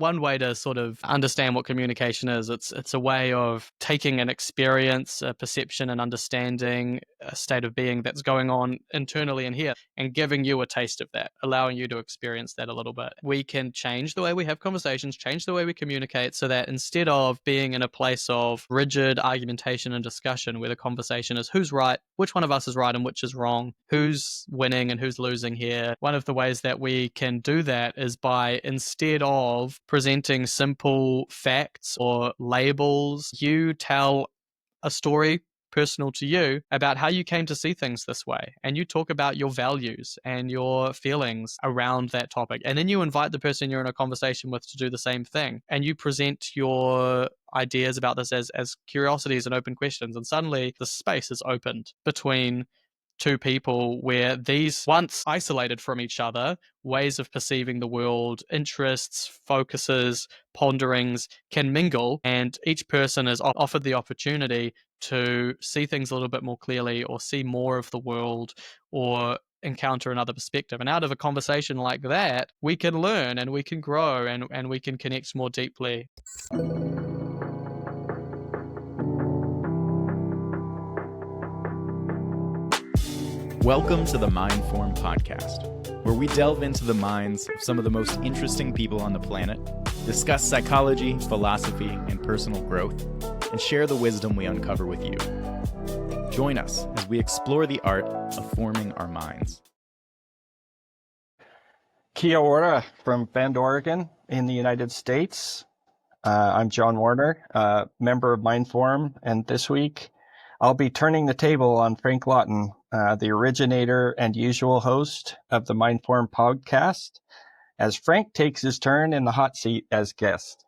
one way to sort of understand what communication is. It's a way of taking an experience, a perception, and understanding a state of being that's going on internally in here and giving you a taste of that, allowing you to experience that a little bit. We can change the way we have conversations, change the way we communicate, so that instead of being in a place of rigid argumentation and discussion where the conversation is who's right, which one of us is right and which is wrong, who's winning and who's losing here, one of the ways that we can do that is by, instead of presenting simple facts or labels, you tell a story personal to you about how you came to see things this way, and you talk about your values and your feelings around that topic, and then you invite the person you're in a conversation with to do the same thing, and you present your ideas about this as curiosities and open questions, and suddenly the space is opened between two people where these once isolated from each other ways of perceiving the world, interests, focuses, ponderings can mingle, and each person is offered the opportunity to see things a little bit more clearly, or see more of the world, or encounter another perspective. And out of a conversation like that, we can learn and we can grow and we can connect more deeply. Welcome to the Mindform podcast, where we delve into the minds of some of the most interesting people on the planet, discuss psychology, philosophy, and personal growth, and share the wisdom we uncover with you. Join us as we explore the art of forming our minds. Kia ora from Bend, Oregon in the United States. I'm John Warinner, member of Mindform, and this week I'll be turning the table on Frank Lawton, the originator and usual host of the Mindform podcast, as Frank takes his turn in the hot seat as guest.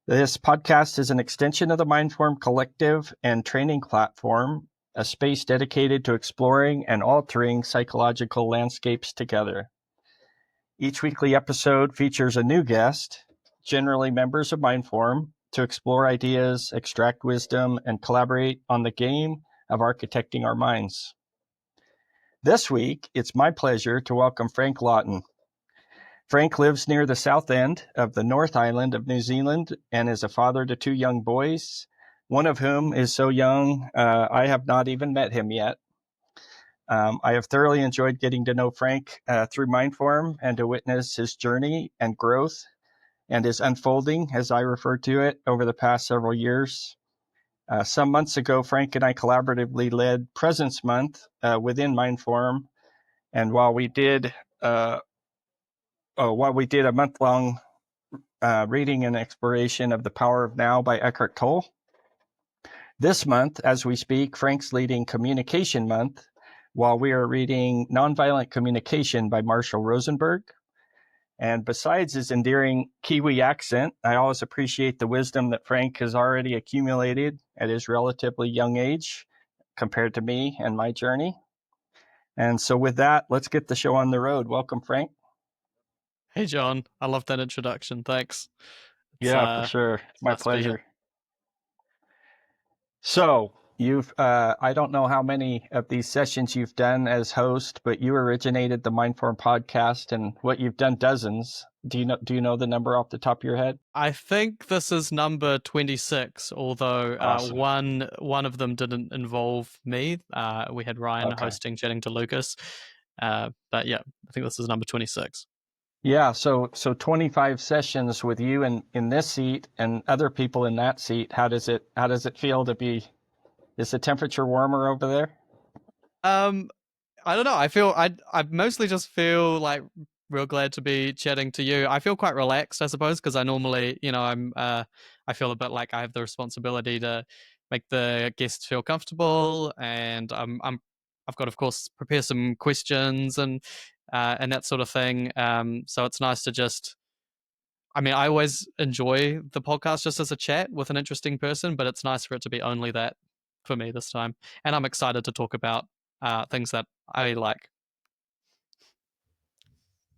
This podcast is an extension of the Mindform collective and training platform, a space dedicated to exploring and altering psychological landscapes together. Each weekly episode features a new guest, generally members of Mindform, to explore ideas, extract wisdom, and collaborate on the game of architecting our minds. This week, it's my pleasure to welcome Frank Lawton. Frank lives near the south end of the North Island of New Zealand and is a father to two young boys, one of whom is so young I have not even met him yet. I have thoroughly enjoyed getting to know Frank through Mindform and to witness his journey and growth and his unfolding, as I refer to it, over the past several years. Some months ago, Frank and I collaboratively led Presence Month within Mindform, and while we did a month-long reading and exploration of The Power of Now by Eckhart Tolle, this month, as we speak, Frank's leading Communication Month, while we are reading Nonviolent Communication by Marshall Rosenberg. And besides his endearing Kiwi accent, I always appreciate the wisdom that Frank has already accumulated at his relatively young age compared to me and my journey. And so with that, let's get the show on the road. Welcome, Frank. Hey, John. I love that introduction. Thanks. For sure. My nice to be here. pleasure. So you've, I don't know how many of these sessions you've done as host, but you originated the Mindform podcast, and what you've done dozens. Do you know the number off the top of your head? I think this is number 26, although Awesome. one of them didn't involve me. We had Ryan hosting, chatting to Lucas. But yeah, I think this is number 26. Yeah, so 25 sessions with you in this seat and other people in that seat. How does it feel to be? Is the temperature warmer over there? I don't know. I mostly just feel like real glad to be chatting to you. I feel quite relaxed, I suppose, because I normally, I feel a bit like I have the responsibility to make the guests feel comfortable, and I've got, of course, prepare some questions and that sort of thing. So it's nice to just. I mean, I always enjoy the podcast just as a chat with an interesting person, but it's nice for it to be only that for me this time. And I'm excited to talk about things that I like.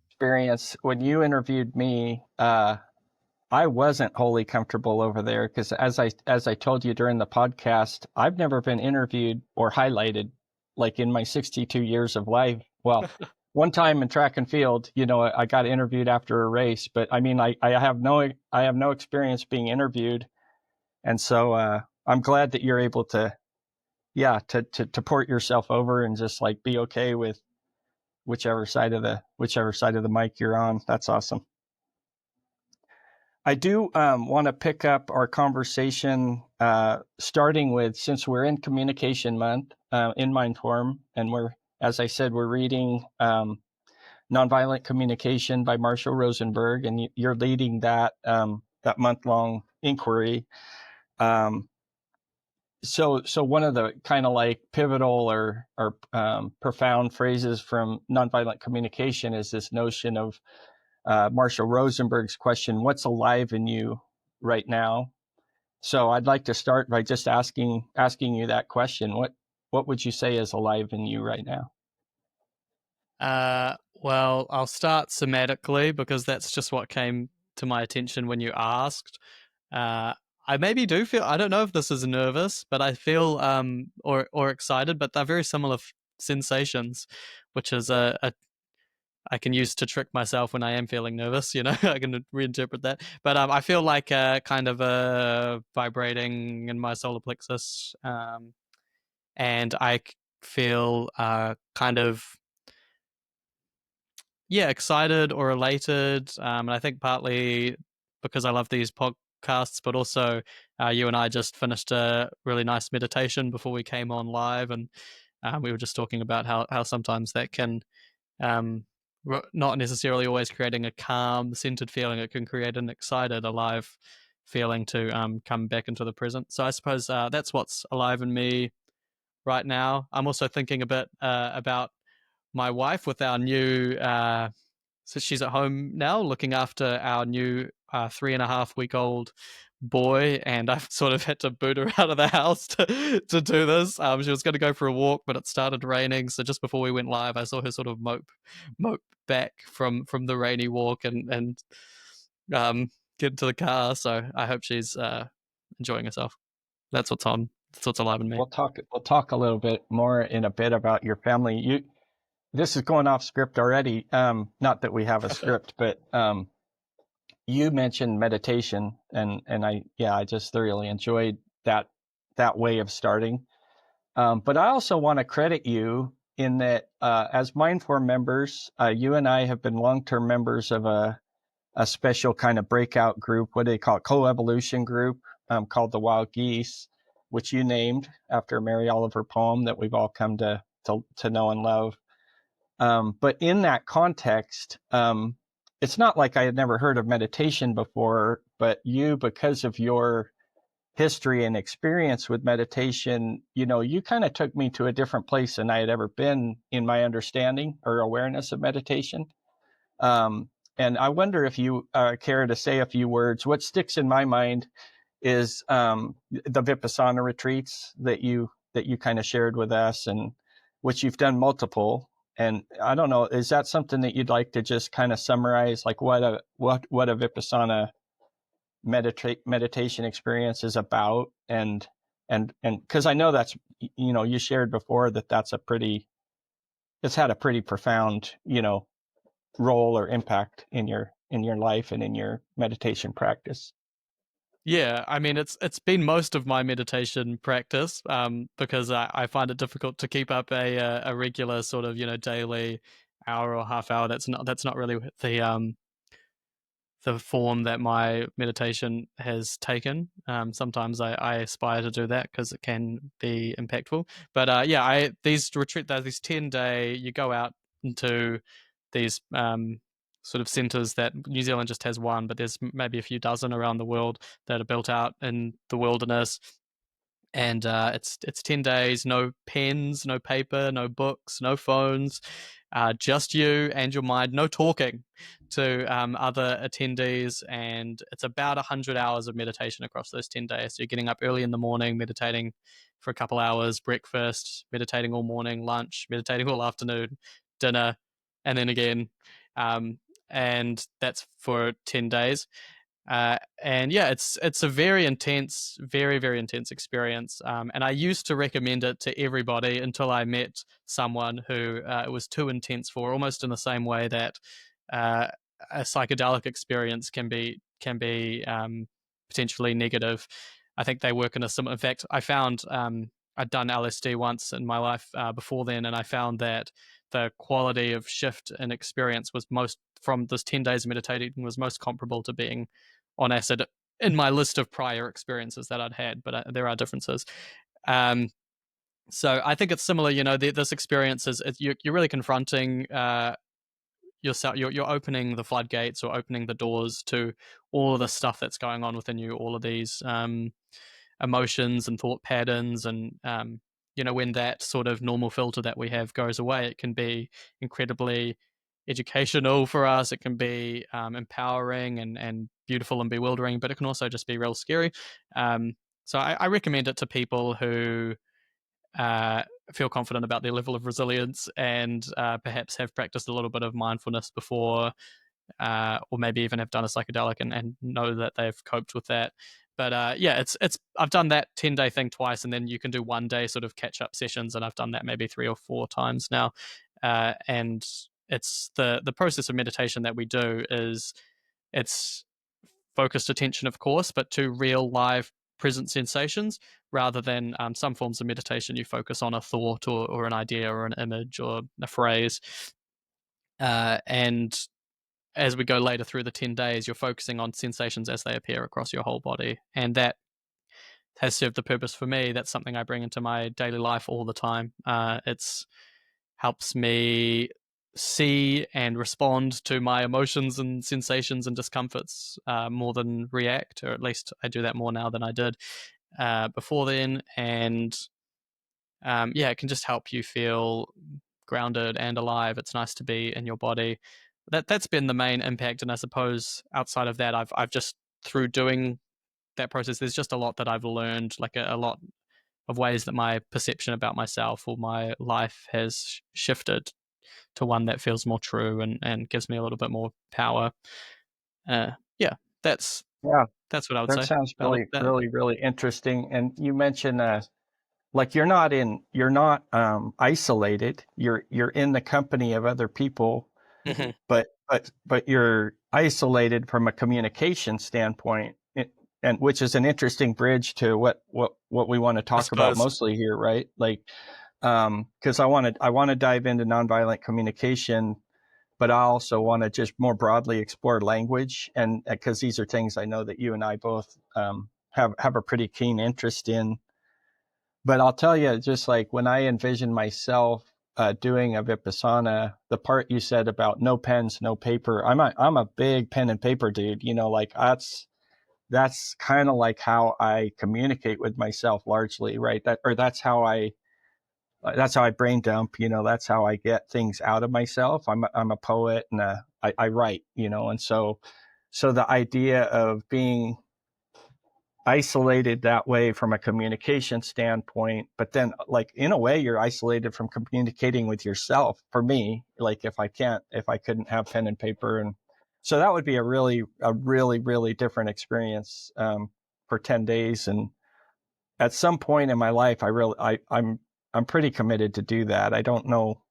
Experience when you interviewed me, I wasn't wholly comfortable over there because, as I told you during the podcast, I've never been interviewed or highlighted like in my 62 years of life. Well, one time in track and field, I got interviewed after a race, but I mean, I have no experience being interviewed. And so, I'm glad that you're able to, yeah, to port yourself over and just like be okay with whichever side of the mic you're on. That's awesome. I do want to pick up our conversation, starting with, since we're in Communication Month in Mindform, and as I said, we're reading Nonviolent Communication by Marshall Rosenberg, and you're leading that month-long inquiry. So one of the kind of like pivotal or profound phrases from Nonviolent Communication is this notion of Marshall Rosenberg's question, what's alive in you right now? So I'd like to start by just asking you that question. What would you say is alive in you right now? Well, I'll start somatically because that's just what came to my attention when you asked. I maybe do feel, I don't know if this is nervous, but I feel or excited, but they're very similar sensations, which is I can use to trick myself when I am feeling nervous. I can reinterpret that. But I feel like kind of vibrating in my solar plexus, and I feel kind of excited or elated. And I think partly because I love these podcasts, but also you and I just finished a really nice meditation before we came on live, and we were just talking about how sometimes that can um, not necessarily always creating a calm, centered feeling. It can create an excited, alive feeling to come back into the present. So I suppose that's what's alive in me right now. I'm also thinking a bit about my wife with our new. So she's at home now, looking after our new 3.5-week-old boy, and I've sort of had to boot her out of the house to do this. She was going to go for a walk, but it started raining, so just before we went live, I saw her sort of mope back from the rainy walk and get into the car. So I hope she's enjoying herself. That's what's on. That's what's alive in me. We'll talk a little bit more in a bit about your family. This is going off script already. Not that we have a script, but you mentioned meditation, and I just thoroughly enjoyed that way of starting. But I also want to credit you in that as Mindform members, you and I have been long-term members of a special kind of breakout group. What do they call it? Co-evolution group, called the Wild Geese, which you named after a Mary Oliver poem that we've all come to know and love. But in that context, it's not like I had never heard of meditation before, but you, because of your history and experience with meditation, you kind of took me to a different place than I had ever been in my understanding or awareness of meditation. And I wonder if you care to say a few words. What sticks in my mind is the Vipassana retreats that you kind of shared with us, and which you've done multiple. And I don't know, is that something that you'd like to just kind of summarize, like what a Vipassana meditation experience is about? And because I know that's, you shared before that it's had a pretty profound, role or impact in your life and in your meditation practice. Yeah, I mean it's been most of my meditation practice because I find it difficult to keep up a regular sort of daily hour or half hour. That's not really the form that my meditation has taken. Sometimes I aspire to do that because it can be impactful. But these 10-day, you go out into these sort of centers that New Zealand just has one, but there's maybe a few dozen around the world that are built out in the wilderness. And it's 10 days, no pens, no paper, no books, no phones, just you and your mind, no talking to other attendees. And it's about 100 hours of meditation across those 10 days. So you're getting up early in the morning, meditating for a couple hours, breakfast, meditating all morning, lunch, meditating all afternoon, dinner, and then again. And that's for 10 days. And yeah, it's a very intense, very, very intense experience. And I used to recommend it to everybody until I met someone who it was too intense for, almost in the same way that uh, a psychedelic experience can be potentially negative. I think they work in a similar. In fact, I found I'd done LSD once in my life before then, and I found that the quality of shift and experience was most from this 10 days of meditating was most comparable to being on acid in my list of prior experiences that I'd had, but there are differences. Um, so I think it's similar. This experience is you're really confronting yourself. You're opening the floodgates or opening the doors to all of the stuff that's going on within you. All of these emotions and thought patterns, and when that sort of normal filter that we have goes away, it can be incredibly educational for us. It can be empowering and beautiful and bewildering, but it can also just be real scary. So I recommend it to people who uh, feel confident about their level of resilience and perhaps have practiced a little bit of mindfulness before, or maybe even have done a psychedelic and know that they've coped with that. But yeah, it's I've done that 10-day thing twice, and then you can do 1 day sort of catch up sessions, and I've done that maybe 3 or 4 times now. And it's the process of meditation that we do is it's focused attention, of course, but to real live present sensations rather than some forms of meditation. You focus on a thought or an idea or an image or a phrase, and as we go later through the 10 days, you're focusing on sensations as they appear across your whole body. And that has served the purpose for me. That's something I bring into my daily life all the time. It's helps me see and respond to my emotions and sensations and discomforts more than react, or at least I do that more now than I did before then. And yeah, it can just help you feel grounded and alive. It's nice to be in your body. That's been the main impact, and I suppose outside of that, I've just through doing that process, there's just a lot that I've learned, like a lot of ways that my perception about myself or my life has shifted to one that feels more true and gives me a little bit more power. Yeah, that's Yeah, that's what I would that say sounds about really, that. really, really interesting. And you mentioned like you're not isolated. You're in the company of other people, Mhm. but you're isolated from a communication standpoint, and which is an interesting bridge to what we want to I talk about suppose. mostly here, right? Like, because I want to dive into nonviolent communication, but I also want to just more broadly explore language, and because these are things I know that you and I both have a pretty keen interest in. But I'll tell you, just like when I envision myself doing a Vipassana, the part you said about no pens, no paper, I'm a big pen and paper dude. Like that's kind of like how I communicate with myself largely, right? That's how I brain dump. That's how I get things out of myself. I'm a poet, and I write. And so the idea of being isolated that way from a communication standpoint, but then like in a way you're isolated from communicating with yourself. For me, like if I couldn't have pen and paper, and so that would be a really different experience for 10 days. And at some point in my life, I'm pretty committed to do that. I don't know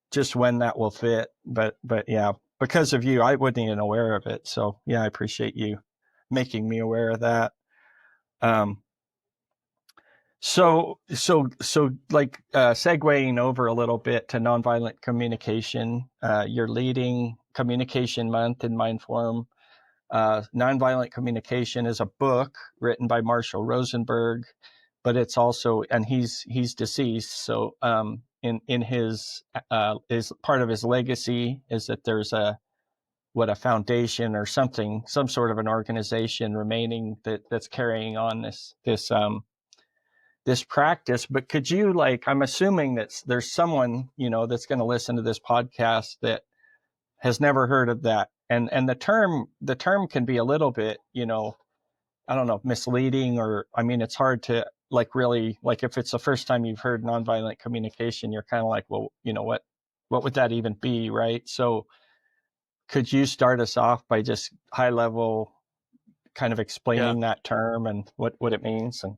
just when that will fit, but yeah, because of you, I wasn't even aware of it. So yeah, I appreciate you making me aware of that. Um, so like segueing over a little bit to nonviolent communication, you're leading Communication Month in Mindform. Nonviolent Communication is a book written by Marshall Rosenberg, but it's also, and he's deceased. So in his is part of his legacy is that there's a foundation or something, some sort of an organization remaining that's carrying on this practice. But could you, like, I'm assuming that there's someone that's going to listen to this podcast that has never heard of that, and the term can be a little bit, I don't know, misleading, or I mean it's hard to like really, like if it's the first time you've heard nonviolent communication, you're kind of like, well, what would that even be, right? So could you start us off by just high level kind of Yeah. explaining that term and what it means? And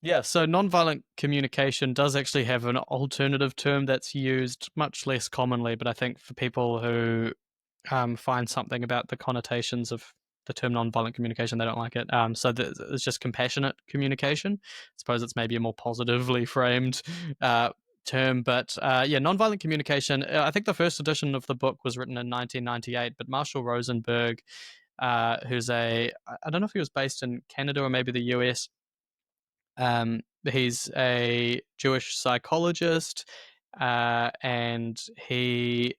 Yeah, so nonviolent communication does actually have an alternative term that's used much less commonly, but I think for people who find something about the connotations of the term nonviolent communication, they don't like it. So it's just compassionate communication. I suppose it's maybe a more positively framed term, but yeah, nonviolent communication. I think the first edition of the book was written in 1998, but Marshall Rosenberg, who's I don't know if he was based in Canada or maybe the US. He's a Jewish psychologist, and he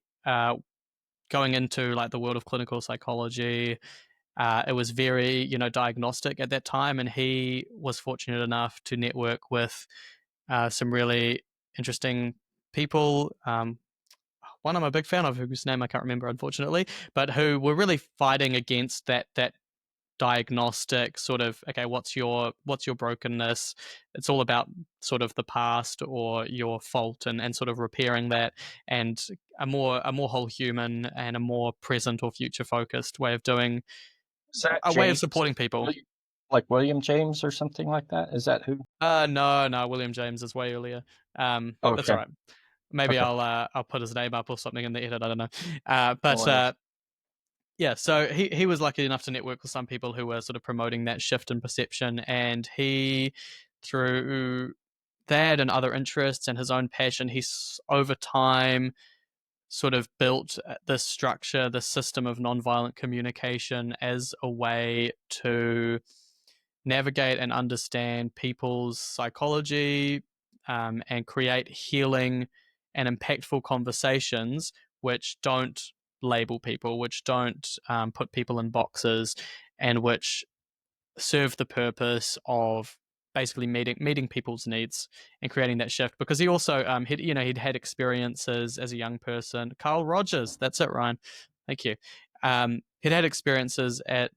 going into like the world of clinical psychology. It was very, diagnostic at that time, and he was fortunate enough to network with some really interesting people. One I'm a big fan of, whose name I can't remember, unfortunately, but who were really fighting against that diagnostic sort of, okay, what's your brokenness. It's all about sort of the past or your fault, and sort of repairing that, and a more whole human and a more present or future focused way of doing, is that a way of James, supporting people. like William James or something like that? Is that who? No, William James is way earlier. That's all Okay, right. Maybe okay, I'll put his name up or something in the edit, I don't know. no But worries. yeah, so he was lucky enough to network with some people who were sort of promoting that shift in perception, and he, through that and other interests and his own passion, he's over time sort of built this structure, this system of nonviolent communication as a way to navigate and understand people's psychology, and create healing and impactful conversations which don't label people, which don't put people in boxes, and which serve the purpose of basically meeting people's needs and creating that shift. Because he also he'd had experiences as a young person. Carl Rogers, that's it, Ryan. Thank you. He'd had experiences as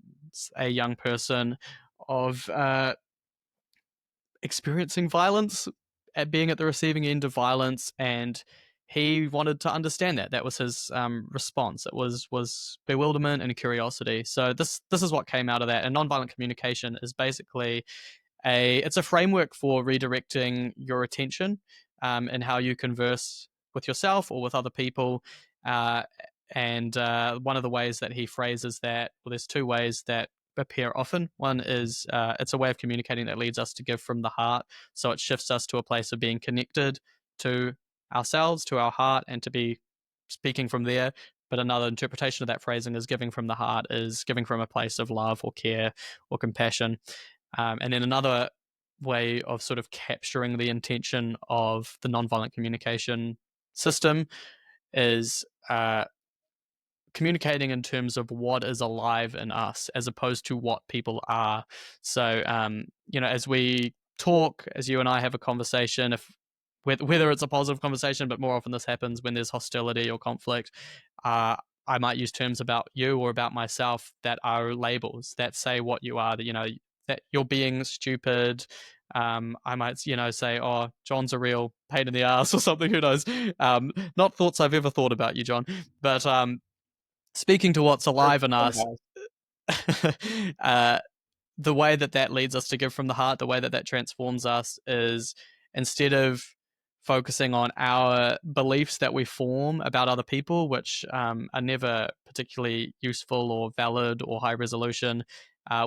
a young person of experiencing violence, at being at the receiving end of violence, and he wanted to understand that. That was his response. It was bewilderment and curiosity. So this is what came out of that. And nonviolent communication is basically it's a framework for redirecting your attention, and how you converse with yourself or with other people. Uh, and one of the ways that he phrases that, well, there's two ways that appear often. One is it's a way of communicating that leads us to give from the heart. So it shifts us to a place of being connected to ourselves, to our heart, and to be speaking from there. But another interpretation of that phrasing is giving from the heart, is giving from a place of love or care or compassion. And then another way of sort of capturing the intention of the nonviolent communication system is communicating in terms of what is alive in us as opposed to what people are. So, as we talk, as you and I have a conversation, if whether it's a positive conversation, but more often this happens when there's hostility or conflict, uh, I might use terms about you or about myself that are labels that say what you are, that, that you're being stupid. I might, say, oh, John's a real pain in the ass or something, who knows? Not thoughts I've ever thought about you, John, but speaking to what's alive in Everyone us, has. uh, the way that leads us to give from the heart, the way that transforms us is, instead of focusing on our beliefs that we form about other people, which are never particularly useful or valid or high resolution,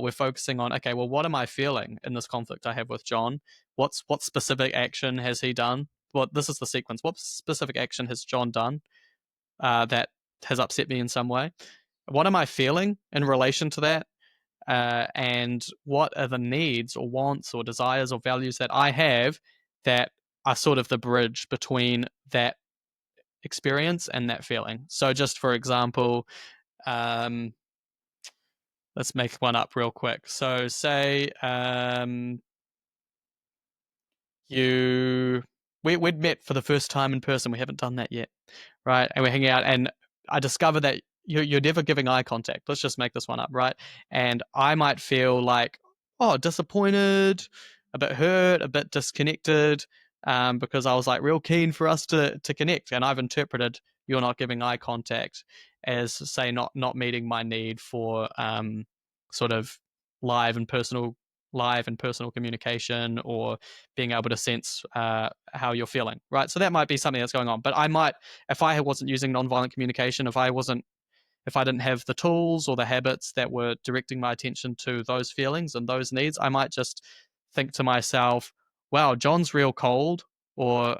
we're focusing on, okay, well, what am I feeling in this conflict I have with John? What specific action has he done? Well, this is the sequence. What specific action has John done that has upset me in some way? What am I feeling in relation to that? And what are the needs or wants or desires or values that I have that are sort of the bridge between that experience and that feeling? So, just for example, um, let's make one up real quick. So, say you we'd met for the first time in person. We haven't done that yet, right? And we're hanging out, and I discover that you're never giving eye contact. Let's just make this one up, right? And I might feel like, oh, disappointed, a bit hurt, a bit disconnected, because I was like real keen for us to connect, and I've interpreted you're not giving eye contact as, say, not meeting my need for sort of live and personal communication, or being able to sense how you're feeling, right? So that might be something that's going on. But I might, if I wasn't using nonviolent communication, if I didn't have the tools or the habits that were directing my attention to those feelings and those needs, I might just think to myself, wow, John's real cold. Or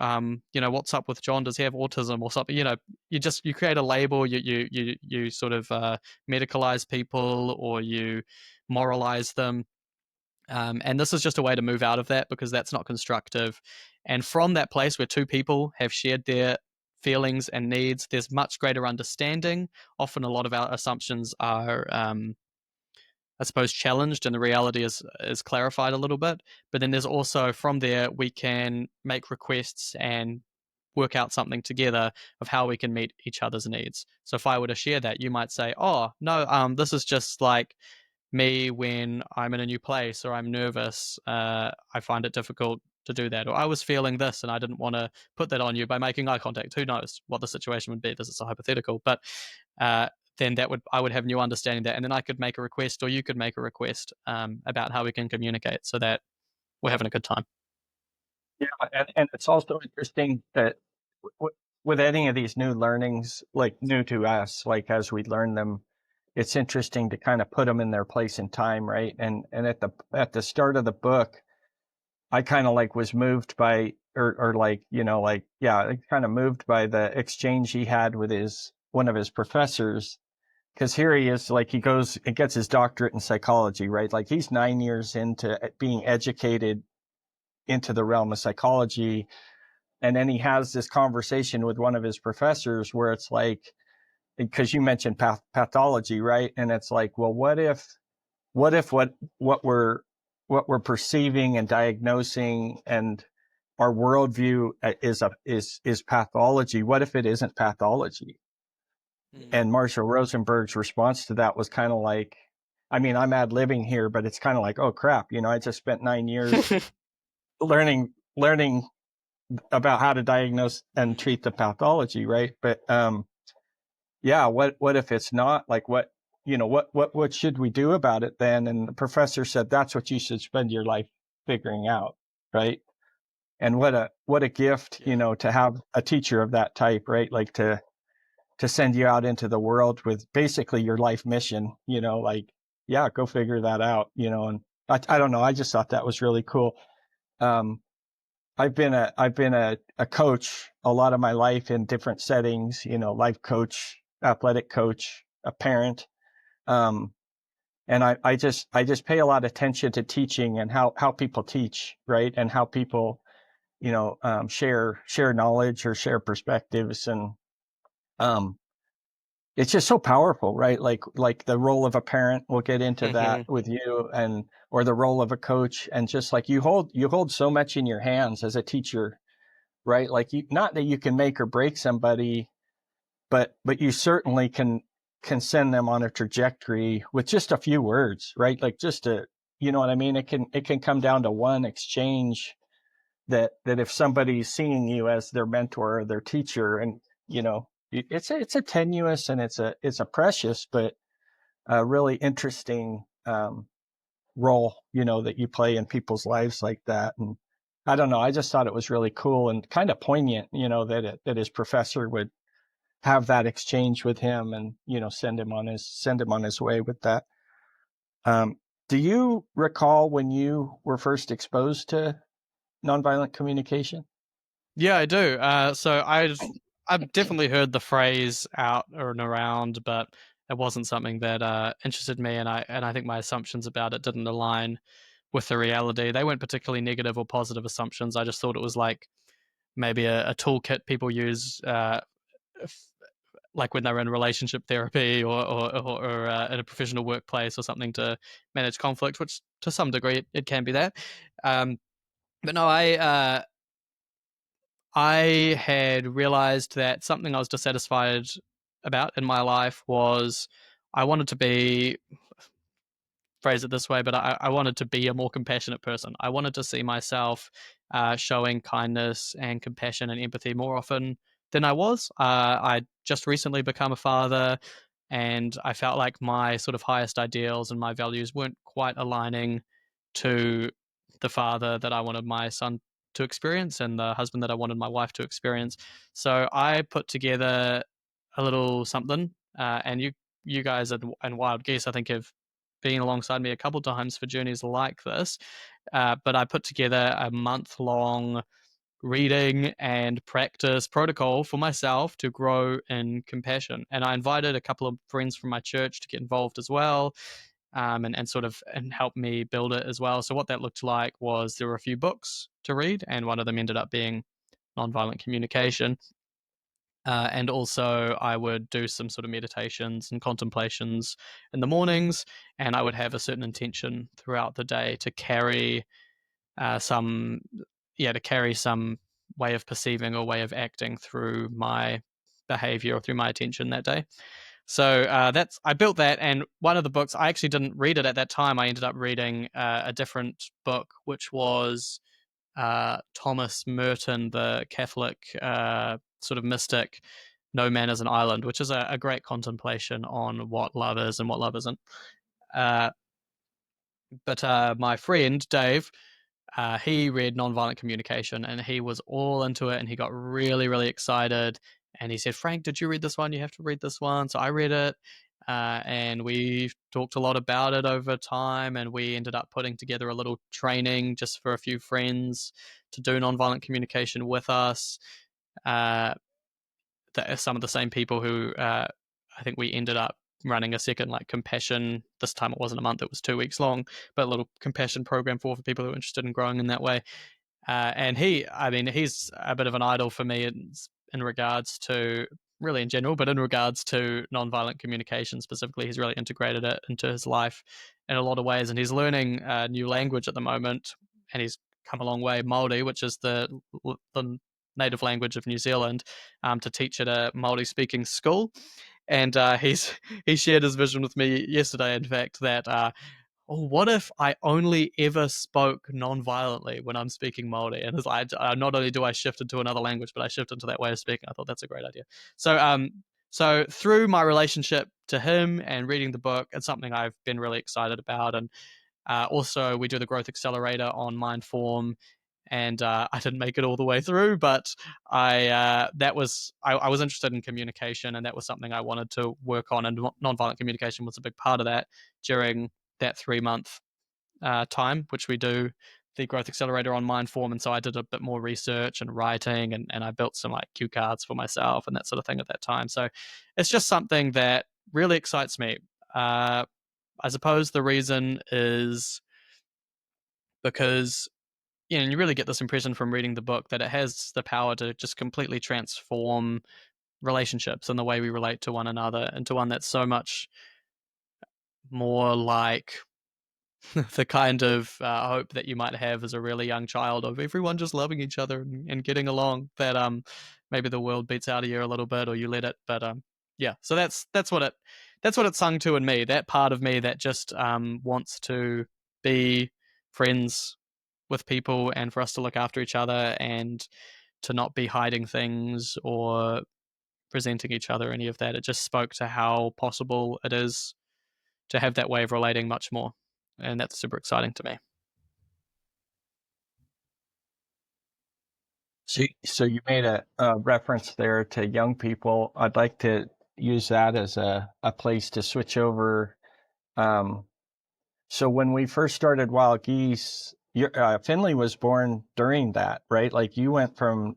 what's up with John? Does he have autism or something? You create a label. You sort of medicalize people, or you moralize them. And this is just a way to move out of that, because that's not constructive. And from that place where two people have shared their feelings and needs, there's much greater understanding. Often a lot of our assumptions are, I suppose, challenged, and the reality is clarified a little bit. But then there's also, from there, we can make requests and work out something together of how we can meet each other's needs. So if I were to share that, you might say, oh, no, this is just like me when I'm in a new place or I'm nervous. I find it difficult to do that. Or I was feeling this and I didn't want to put that on you by making eye contact. Who knows what the situation would be? This is a hypothetical. But then I would have new understanding that. And then I could make a request, or you could make a request about how we can communicate so that we're having a good time. Yeah, and it's also interesting that with any of these new learnings, like new to us, like as we learn them, it's interesting to kind of put them in their place in time, right? And at the start of the book, I kind of like was moved by, or like, yeah, kind of moved by the exchange he had with one of his professors. Because here he is, like he goes and gets his doctorate in psychology, right? Like he's 9 years into being educated into the realm of psychology. And then he has this conversation with one of his professors where it's like, because you mentioned pathology, right? And it's like, well, what if what we're perceiving and diagnosing and our worldview is pathology? What if it isn't pathology? And Marshall Rosenberg's response to that was kind of like, I mean, I'm ad-libbing here, but it's kind of like, oh crap, I just spent 9 years learning about how to diagnose and treat the pathology, right? But yeah, what if it's not? Like what should we do about it then? And the professor said that's what you should spend your life figuring out, right? And what a gift, to have a teacher of that type, right? Like to send you out into the world with basically your life mission, like, yeah, go figure that out, and I don't know, I just thought that was really cool. I've been a coach a lot of my life in different settings, life coach, athletic coach, a parent. And I just pay a lot of attention to teaching and how people teach, right? And how people, share knowledge or share perspectives. And, it's just so powerful, right? Like the role of a parent, we'll get into that with you, or the role of a coach. And just like you hold so much in your hands as a teacher, right? Like not that you can make or break somebody, but you certainly can send them on a trajectory with just a few words, right? Like just you know what I mean? It can come down to one exchange that if somebody's seeing you as their mentor or their teacher, and it's a tenuous and it's a precious but really interesting role, that you play in people's lives like that. And I don't know, I just thought it was really cool and kind of poignant, that his professor would have that exchange with him and, send him on his way with that. Do you recall when you were first exposed to nonviolent communication? Yeah, I do. So I've definitely heard the phrase out and around, but it wasn't something that interested me, and I think my assumptions about it didn't align with the reality. They weren't particularly negative or positive assumptions. I just thought it was like maybe a toolkit people use, like when they're in relationship therapy or in a professional workplace or something, to manage conflict, which to some degree it can be that. But no, I had realized that something I was dissatisfied about in my life was I wanted to be, phrase it this way, but I wanted to be a more compassionate person. I wanted to see myself showing kindness and compassion and empathy more often than I was. I just recently become a father, and I felt like my sort of highest ideals and my values weren't quite aligning to the father that I wanted my son to experience and the husband that I wanted my wife to experience. So I put together a little something, and you guys and Wild Geese, I think, have been alongside me a couple times for journeys like this. But I put together a month-long reading and practice protocol for myself to grow in compassion. And I invited a couple of friends from my church to get involved as well, and sort of and help me build it as well. So what that looked like was there were a few books to read, and one of them ended up being Nonviolent Communication. And also, I would do some sort of meditations and contemplations in the mornings, and I would have a certain intention throughout the day to carry some, to carry some way of perceiving or way of acting through my behavior or through my attention that day. So that's I built that, and one of the books I actually didn't read it at that time. I ended up reading a different book, which was Thomas Merton, the Catholic sort of mystic. No Man is an Island, which is a great contemplation on what love is and what love isn't. Uh, but my friend Dave, he read Nonviolent Communication and he was all into it and he got really, really excited. And he said, Frank, did you read this one? You have to read this one. So I read it, and we talked a lot about it over time. And we ended up putting together a little training just for a few friends to do nonviolent communication with us. That are some of the same people who I think we ended up running a second like compassion. This time it wasn't a month; it was 2 weeks long, but a little compassion program for people who are interested in growing in that way. And he's a bit of an idol for me in regards to really in general, but in regards to nonviolent communication specifically, he's really integrated it into his life in a lot of ways, and he's learning a new language at the moment, and he's come a long way, Māori, which is the native language of New Zealand, to teach at a Māori speaking school. And he shared his vision with me yesterday, in fact, that oh, what if I only ever spoke non-violently when I'm speaking Māori? And it's like, not only do I shift into another language, but I shift into that way of speaking. I thought that's a great idea. So through my relationship to him and reading the book, it's something I've been really excited about. And also, we do the Growth Accelerator on Mindform, and I didn't make it all the way through, but I was interested in communication, and that was something I wanted to work on, and nonviolent communication was a big part of that during that 3 month time, which we do the Growth Accelerator on Mindform. And so I did a bit more research and writing, and I built some like cue cards for myself and that sort of thing at that time. So it's just something that really excites me. I suppose the reason is because you really get this impression from reading the book that it has the power to just completely transform relationships and the way we relate to one another into one that's so much more like the kind of hope that you might have as a really young child of everyone just loving each other and getting along, that maybe the world beats out of you a little bit or you let it. But yeah, so that's what it sung to in me, that part of me that just wants to be friends with people and for us to look after each other and to not be hiding things or presenting each other, any of that. It just spoke to how possible it is to have that way of relating much more. And that's super exciting to me. So you made a reference there to young people. I'd like to use that as a place to switch over. So when we first started Wild Geese, Finley was born during that, right? Like you went from,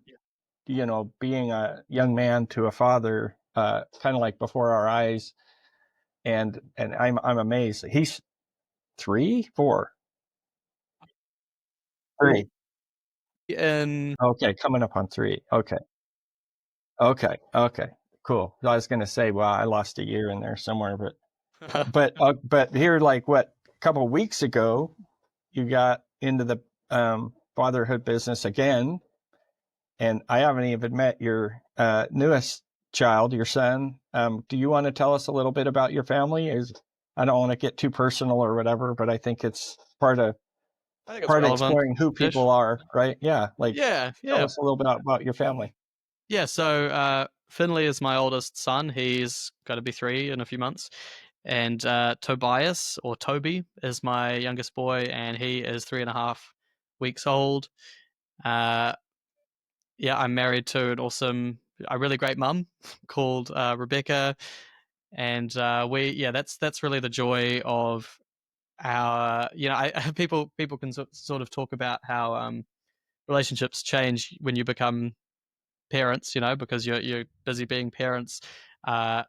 being a young man to a father, kind of like before our eyes. And I'm amazed. He's 3, 4, 3. And Okay, coming up on 3. Okay. Okay. Cool. I was going to say, well, I lost a year in there somewhere, but here, like what, a couple of weeks ago, you got into the fatherhood business again, and I haven't even met your newest child, your son. Do you want to tell us a little bit about your family? I don't want to get too personal or whatever, but I think it's part of I think it's relevant. exploring who people are, right? Yeah, like Yeah, tell yeah. us a little bit about your family. Yeah, so Finley is my oldest son. He's going to be 3 in a few months. And Tobias, or Toby, is my youngest boy, and he is 3.5 weeks old. Yeah, I'm married to a really great mum called Rebecca, and that's really the joy of our. People can sort of talk about how relationships change when you become parents, because you're busy being parents. Uh,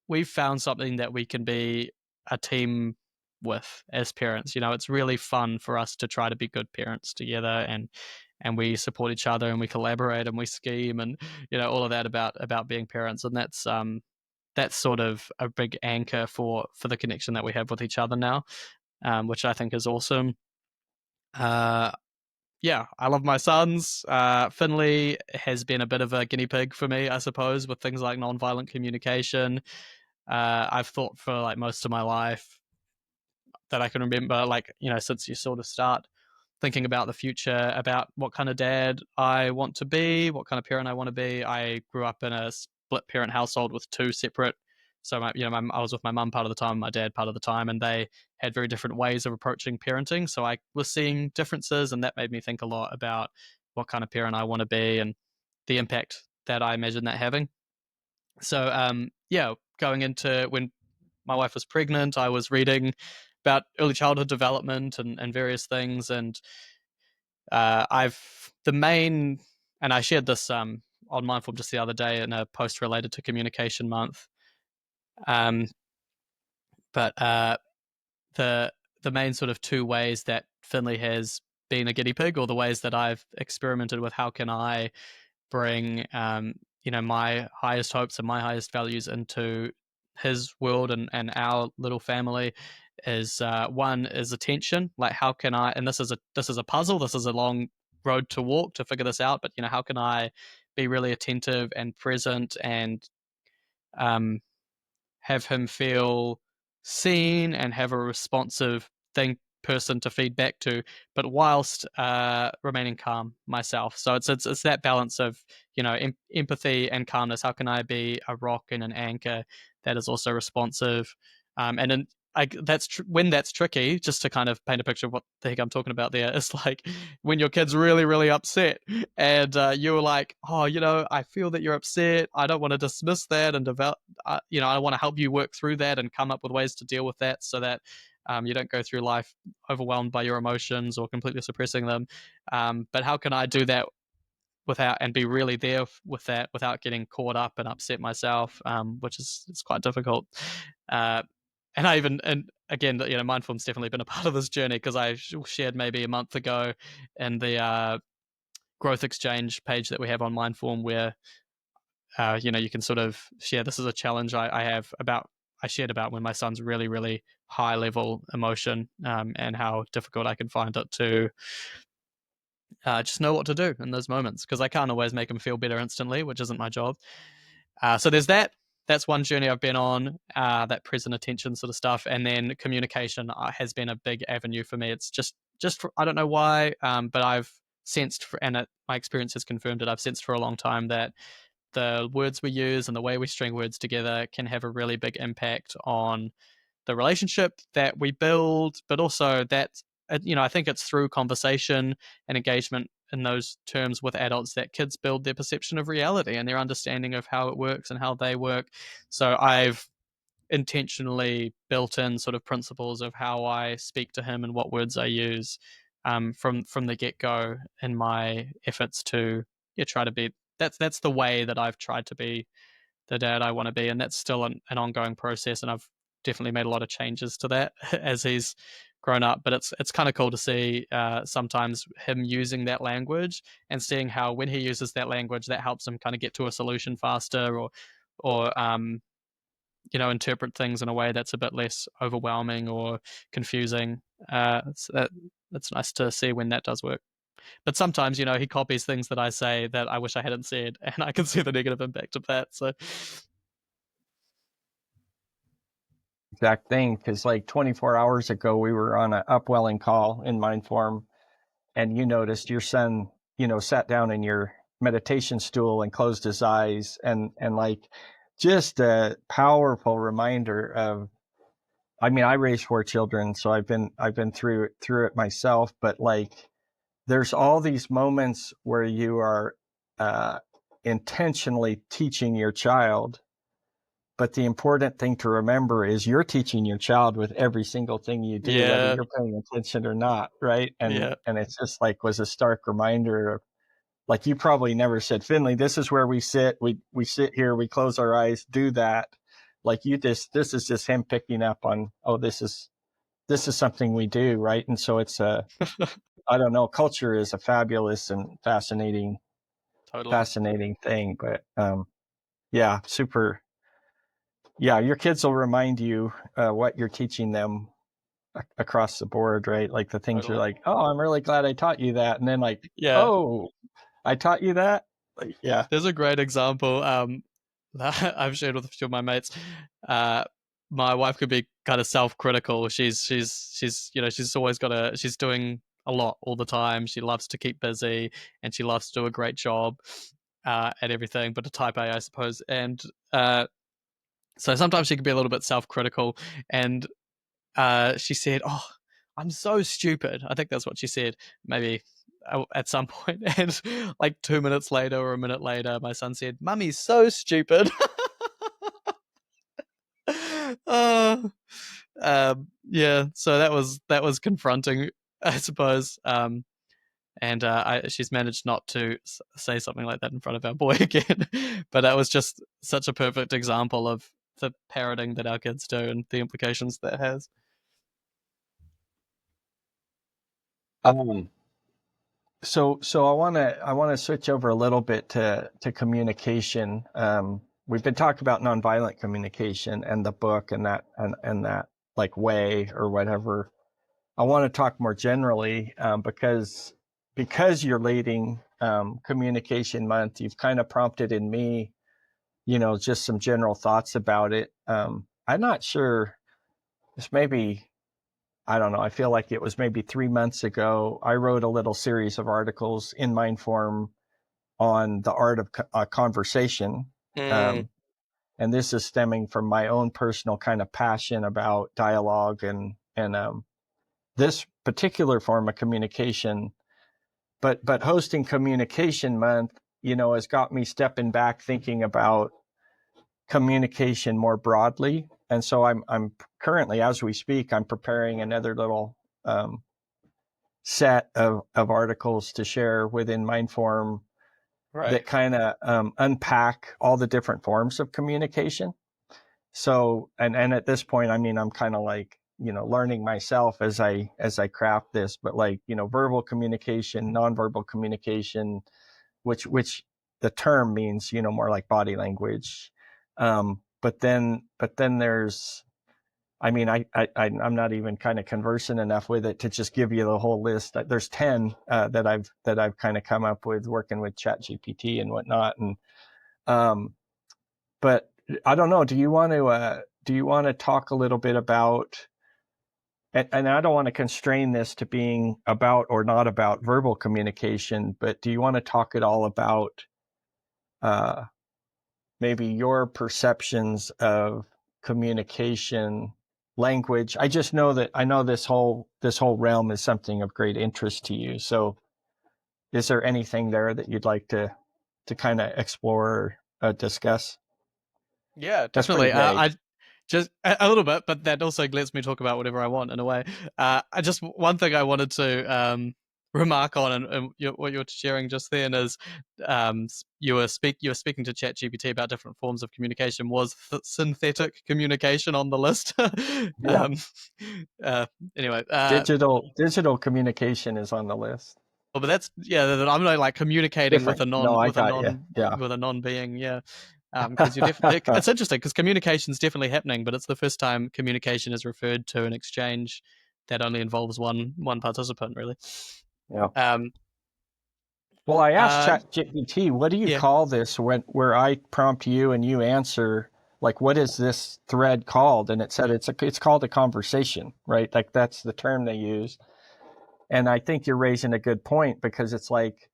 we've found something that we can be a team with as parents. It's really fun for us to try to be good parents together, and we support each other, and we collaborate, and we scheme, and all of that about being parents. And that's sort of a big anchor for the connection that we have with each other now, which I think is awesome. Yeah, I love my sons. Finley has been a bit of a guinea pig for me, I suppose, with things like nonviolent communication. I've thought for like most of my life that I can remember, like, since you sort of start thinking about the future, about what kind of dad I want to be, what kind of parent I want to be. I grew up in a split parent household with two separate. So I was with my mum part of the time, my dad part of the time, and they had very different ways of approaching parenting. So I was seeing differences, and that made me think a lot about what kind of parent I want to be and the impact that I imagine that having. So yeah, going into when my wife was pregnant, I was reading about early childhood development and various things, and I've the main, and I shared this on Mindful just the other day in a post related to Communication Month. Um, but the the main sort of two ways that Finley has been a guinea pig, or the ways that I've experimented with, how can I bring my highest hopes and my highest values into his world and our little family, is one is attention. Like, how can I, and this is a puzzle, this is a long road to walk to figure this out, but how can I be really attentive and present, and um, have him feel seen and have a responsive person to feed back to, but whilst remaining calm myself. So it's that balance of empathy and calmness. How can I be a rock and an anchor that is also responsive? And then when that's tricky, just to kind of paint a picture of what the heck I'm talking about there, it's like when your kid's really, really upset, and you're like, oh, I feel that you're upset. I don't want to dismiss that and develop. I want to help you work through that and come up with ways to deal with that, so that you don't go through life overwhelmed by your emotions or completely suppressing them. But how can I do that without, and be really there with that without getting caught up and upset myself, which is it's quite difficult. And again, Mindful's definitely been a part of this journey, because I shared maybe a month ago in the growth exchange page that we have on Mindform, where you can sort of share, this is a challenge I have about, I shared about when my son's really, really high level emotion, and how difficult I can find it to just know what to do in those moments, because I can't always make him feel better instantly, which isn't my job. So there's that. That's one journey I've been on, that present attention sort of stuff. And then communication has been a big avenue for me. It's just for, I don't know why, but I've sensed, my experience has confirmed it, I've sensed for a long time that the words we use and the way we string words together can have a really big impact on the relationship that we build, but also that, I think it's through conversation and engagement in those terms with adults that kids build their perception of reality and their understanding of how it works and how they work. So I've intentionally built in sort of principles of how I speak to him and what words I use, from the get go, in my efforts to try to be. That's the way that I've tried to be the dad I want to be, and that's still an ongoing process. And I've definitely made a lot of changes to that as he's grown up. But it's kind of cool to see sometimes him using that language, and seeing how when he uses that language, that helps him kind of get to a solution faster, or interpret things in a way that's a bit less overwhelming or confusing. That's nice to see when that does work. But sometimes, he copies things that I say that I wish I hadn't said, and I can see the negative impact of that. So, Exact thing. Because like 24 hours ago, we were on an upwelling call in Mindform, and you noticed your son, sat down in your meditation stool and closed his eyes, and like just a powerful reminder of, I mean, I raised 4 children, so I've been through it myself, but like there's all these moments where you are intentionally teaching your child, but the important thing to remember is you're teaching your child with every single thing you do, whether Yeah. you're paying attention or not, right? And Yeah. it's just like was a stark reminder of, like, you probably never said, Finley, this is where we sit. We sit here, we close our eyes, do that. Like this is just him picking up on, oh, this is something we do, right? And so it's I don't know, culture is a fabulous and Totally. fascinating thing, but yeah, super. Yeah, your kids will remind you what you're teaching them across the board, right? Like the things you're Totally. like, oh, I'm really glad I taught you that, and then like, Yeah. oh, I taught you that. Like, yeah, There's a great example that I've shared with a few of my mates. Uh, my wife could be kind of self-critical. She's always she's doing a lot all the time. She loves to keep busy and she loves to do a great job at everything, but a type A, I suppose. And so sometimes she can be a little bit self-critical. And she said, "Oh, I'm so stupid." I think that's what she said. Maybe at some point, and like 2 minutes later or a minute later, my son said, "Mummy's so stupid." uh, yeah, so that was confronting, I suppose. And she's managed not to say something like that in front of our boy again. But that was just such a perfect example of the parroting that our kids do and the implications that has. um, so I want to switch over a little bit to communication. We've been talking about nonviolent communication and the book and that like way or whatever. I want to talk more generally, because you're leading Communication Month. You've kind of prompted in me, just some general thoughts about it. I'm not sure. This maybe, I don't know. I feel like it was maybe 3 months ago. I wrote a little series of articles in Mindform on the art of conversation. Mm, Um, and this is stemming from my own personal kind of passion about dialogue and this particular form of communication. But hosting Communication Month, has got me stepping back, thinking about communication more broadly. And so I'm currently, as we speak, I'm preparing another little um, set of articles to share within Mindform right. that kind of unpack all the different forms of communication. So, and at this point, I mean, I'm kind of like, learning myself as I craft this, but like, verbal communication, nonverbal communication, which the term means, more like body language. But then there's, I mean, I'm not even kind of conversant enough with it to just give you the whole list. There's 10 that I've kind of come up with working with ChatGPT and whatnot. And um, but I don't know. Do you want to talk a little bit about? And I don't want to constrain this to being about or not about verbal communication, but do you want to talk at all about uh, maybe your perceptions of communication, language? I just know that I know this whole realm is something of great interest to you. So, is there anything there that you'd like to kind of explore or discuss? Yeah, That's pretty definitely. vague. I just a little bit, but that also lets me talk about whatever I want in a way. I just one thing I wanted to remark on, and what you're sharing just then is you were speaking to ChatGPT about different forms of communication. Was synthetic communication on the list? Yeah. um, uh, anyway, Digital communication is on the list. but that's I'm like communicating with Different. a No, non I with a got you. non Yeah. with a non being. Yeah. Because you're definitely it's interesting because communication's definitely happening, but it's the first time communication is referred to an exchange that only involves one participant, really. Yeah. Um, Well, I asked uh, ChatGPT, what do you yeah, call this where I prompt you and you answer, like, what is this thread called? And it said it's called a conversation, right? Like that's the term they use. And I think you're raising a good point because it's like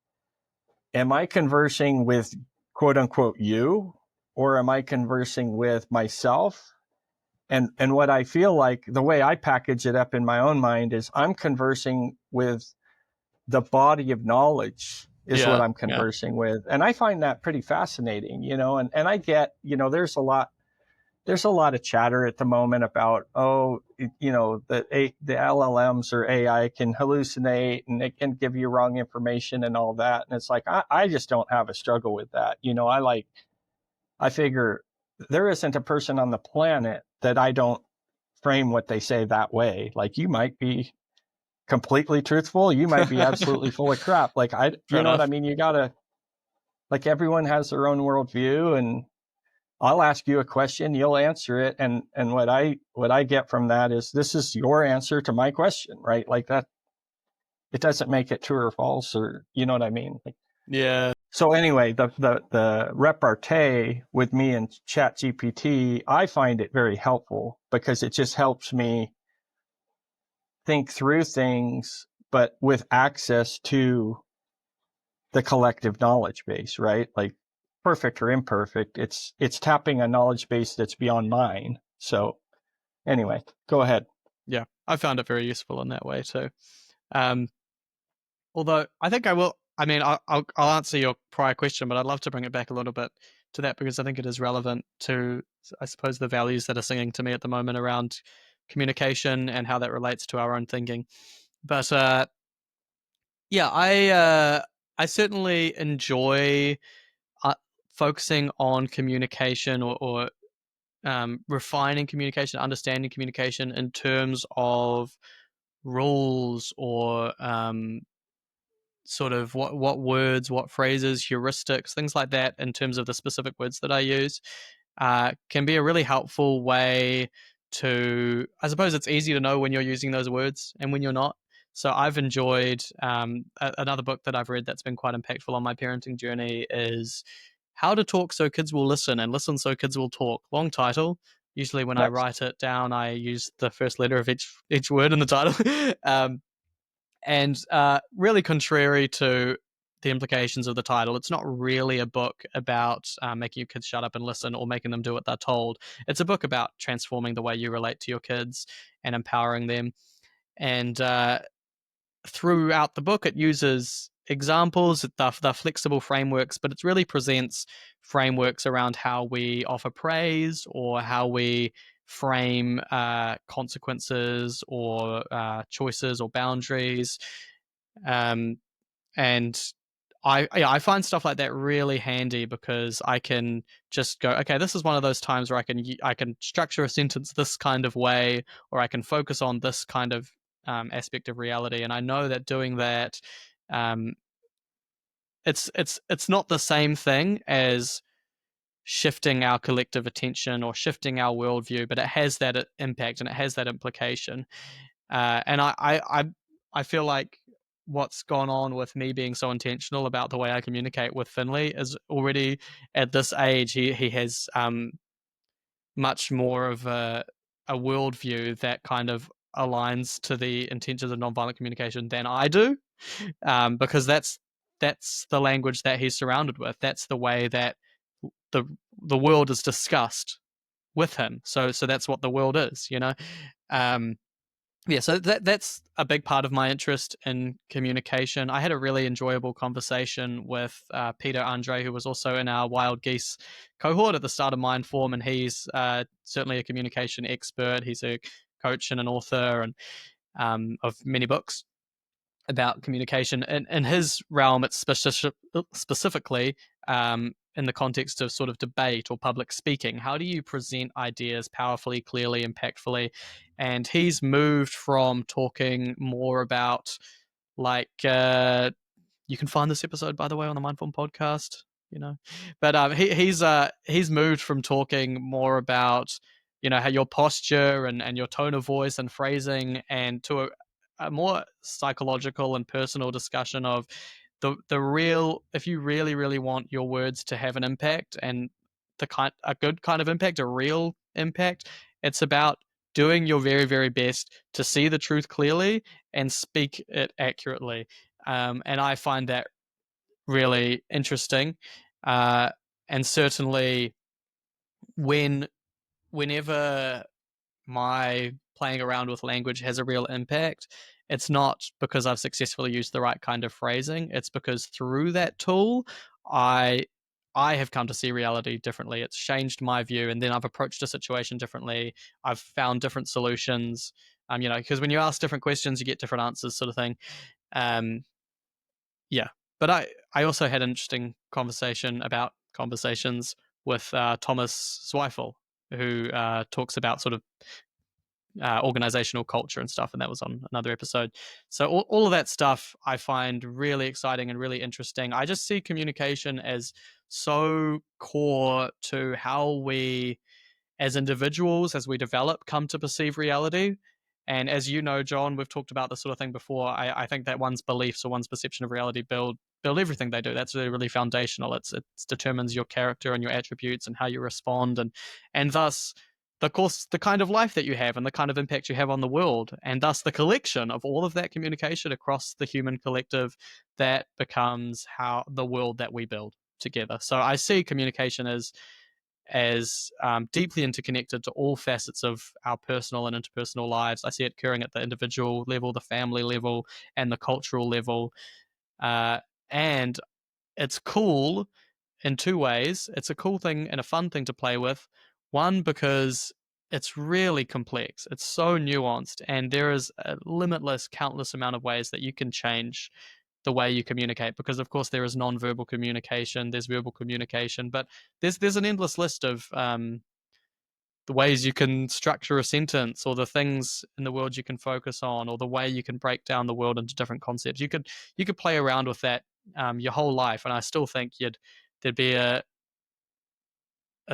am I conversing with quote unquote you, or am I conversing with myself? And what I feel like, the way I package it up in my own mind, is I'm conversing with the body of knowledge is what Yeah. I'm Yeah. conversing with. And I find that pretty fascinating, and I get, there's a lot of chatter at the moment about, the LLMs or AI can hallucinate and it can give you wrong information and all that. And it's like, I just don't have a struggle with that. I figure there isn't a person on the planet that I don't frame what they say that way. Like, you might be completely truthful, you might be absolutely full of crap. Like, Fair you know what I enough. mean? You gotta, like, everyone has their own worldview, and I'll ask you a question, you'll answer it, and what I get from that is, this is your answer to my question, right? Like, that, it doesn't make it true or false, or you know what I mean? Like, Yeah. so anyway, the repartee with me and ChatGPT, I find it very helpful because it just helps me think through things, but with access to the collective knowledge base, right? Like, perfect or imperfect, it's tapping a knowledge base that's beyond mine. So anyway, go ahead. Yeah. I found it very useful in that way too. Um, Although I think I will. I mean, I'll answer your prior question, but I'd love to bring it back a little bit to that because I think it is relevant to, I suppose, the values that are singing to me at the moment around communication and how that relates to our own thinking. But yeah, I certainly enjoy uh, focusing on communication or refining communication, understanding communication in terms of rules or sort of what words, what phrases, heuristics, things like that, in terms of the specific words that I use, can be a really helpful way to. I suppose it's easy to know when you're using those words and when you're not. So I've enjoyed another book that I've read that's been quite impactful on my parenting journey is How to Talk So Kids Will Listen and Listen So Kids Will Talk. Long title. Usually when I Nice. write it down, I use the first letter of each word in the title. And really contrary to the implications of the title, it's not really a book about making your kids shut up and listen or making them do what they're told. It's a book about transforming the way you relate to your kids and empowering them. And throughout the book, it uses examples, the flexible frameworks, but it really presents frameworks around how we offer praise or how we frame consequences or choices or boundaries. Um, and I find stuff like that really handy because I can just go, okay, this is one of those times where I can structure a sentence this kind of way, or I can focus on this kind of aspect of reality, and I know that doing that, um, it's not the same thing as shifting our collective attention or shifting our worldview, but it has that impact and it has that implication. And I feel like what's gone on with me being so intentional about the way I communicate with Finley is already at this age he has much more of a worldview that kind of aligns to the intentions of nonviolent communication than I do, because that's the language that he's surrounded with. That's the way that the the world is discussed with him. So that's what the world is, you know. Um, yeah, so that's a big part of my interest in communication. I had a really enjoyable conversation with Peter Andre, who was also in our Wild Geese cohort at the start of Mindform, and he's certainly a communication expert. He's a coach and an author and of many books about communication. In his realm, it's specifically in the context of sort of debate or public speaking. How do you present ideas powerfully, clearly, impactfully? And he's moved from talking more about like you can find this episode, by the way, on the Mindful podcast. You know, but he's moved from talking more about how your posture and your tone of voice and phrasing, and to a more psychological and personal discussion of the real. If you really want your words to have an impact and a good kind of impact, a real impact, it's about doing your very best to see the truth clearly and speak it accurately. And I find that really interesting. And certainly whenever my playing around with language has a real impact, it's not because I've successfully used the right kind of phrasing. It's because through that tool, I I have come to see reality differently. It's changed my view, and then I've approached a situation differently. I've found different solutions. Because when you ask different questions, you get different answers, sort of thing. Um, yeah, but I also had an interesting conversation about conversations with Thomas Zweifel, who talks about sort of organizational culture and stuff, and that was on another episode. So all of that stuff I find really exciting and really interesting. I just see communication as so core to how we as individuals, as we develop, come to perceive reality. And as you know, John, we've talked about this sort of thing before. I think that one's beliefs or one's perception of reality build everything they do. That's really, really foundational. It determines your character and your attributes and how you respond, and thus of course the kind of life that you have and the kind of impact you have on the world, and thus the collection of all of that communication across the human collective that becomes how the world that we build together. So I see communication as deeply interconnected to all facets of our personal and interpersonal lives. I see it occurring at the individual level, the family level, and the cultural level. And it's cool in two ways. It's a cool thing and a fun thing to play with. One, because it's really complex. It's so nuanced, and there is a limitless, countless amount of ways that you can change the way you communicate. Because of course there is non-verbal communication, there's verbal communication, but there's an endless list of the ways you can structure a sentence, or the things in the world you can focus on, or the way you can break down the world into different concepts. You could play around with that your whole life, and I still think there'd be a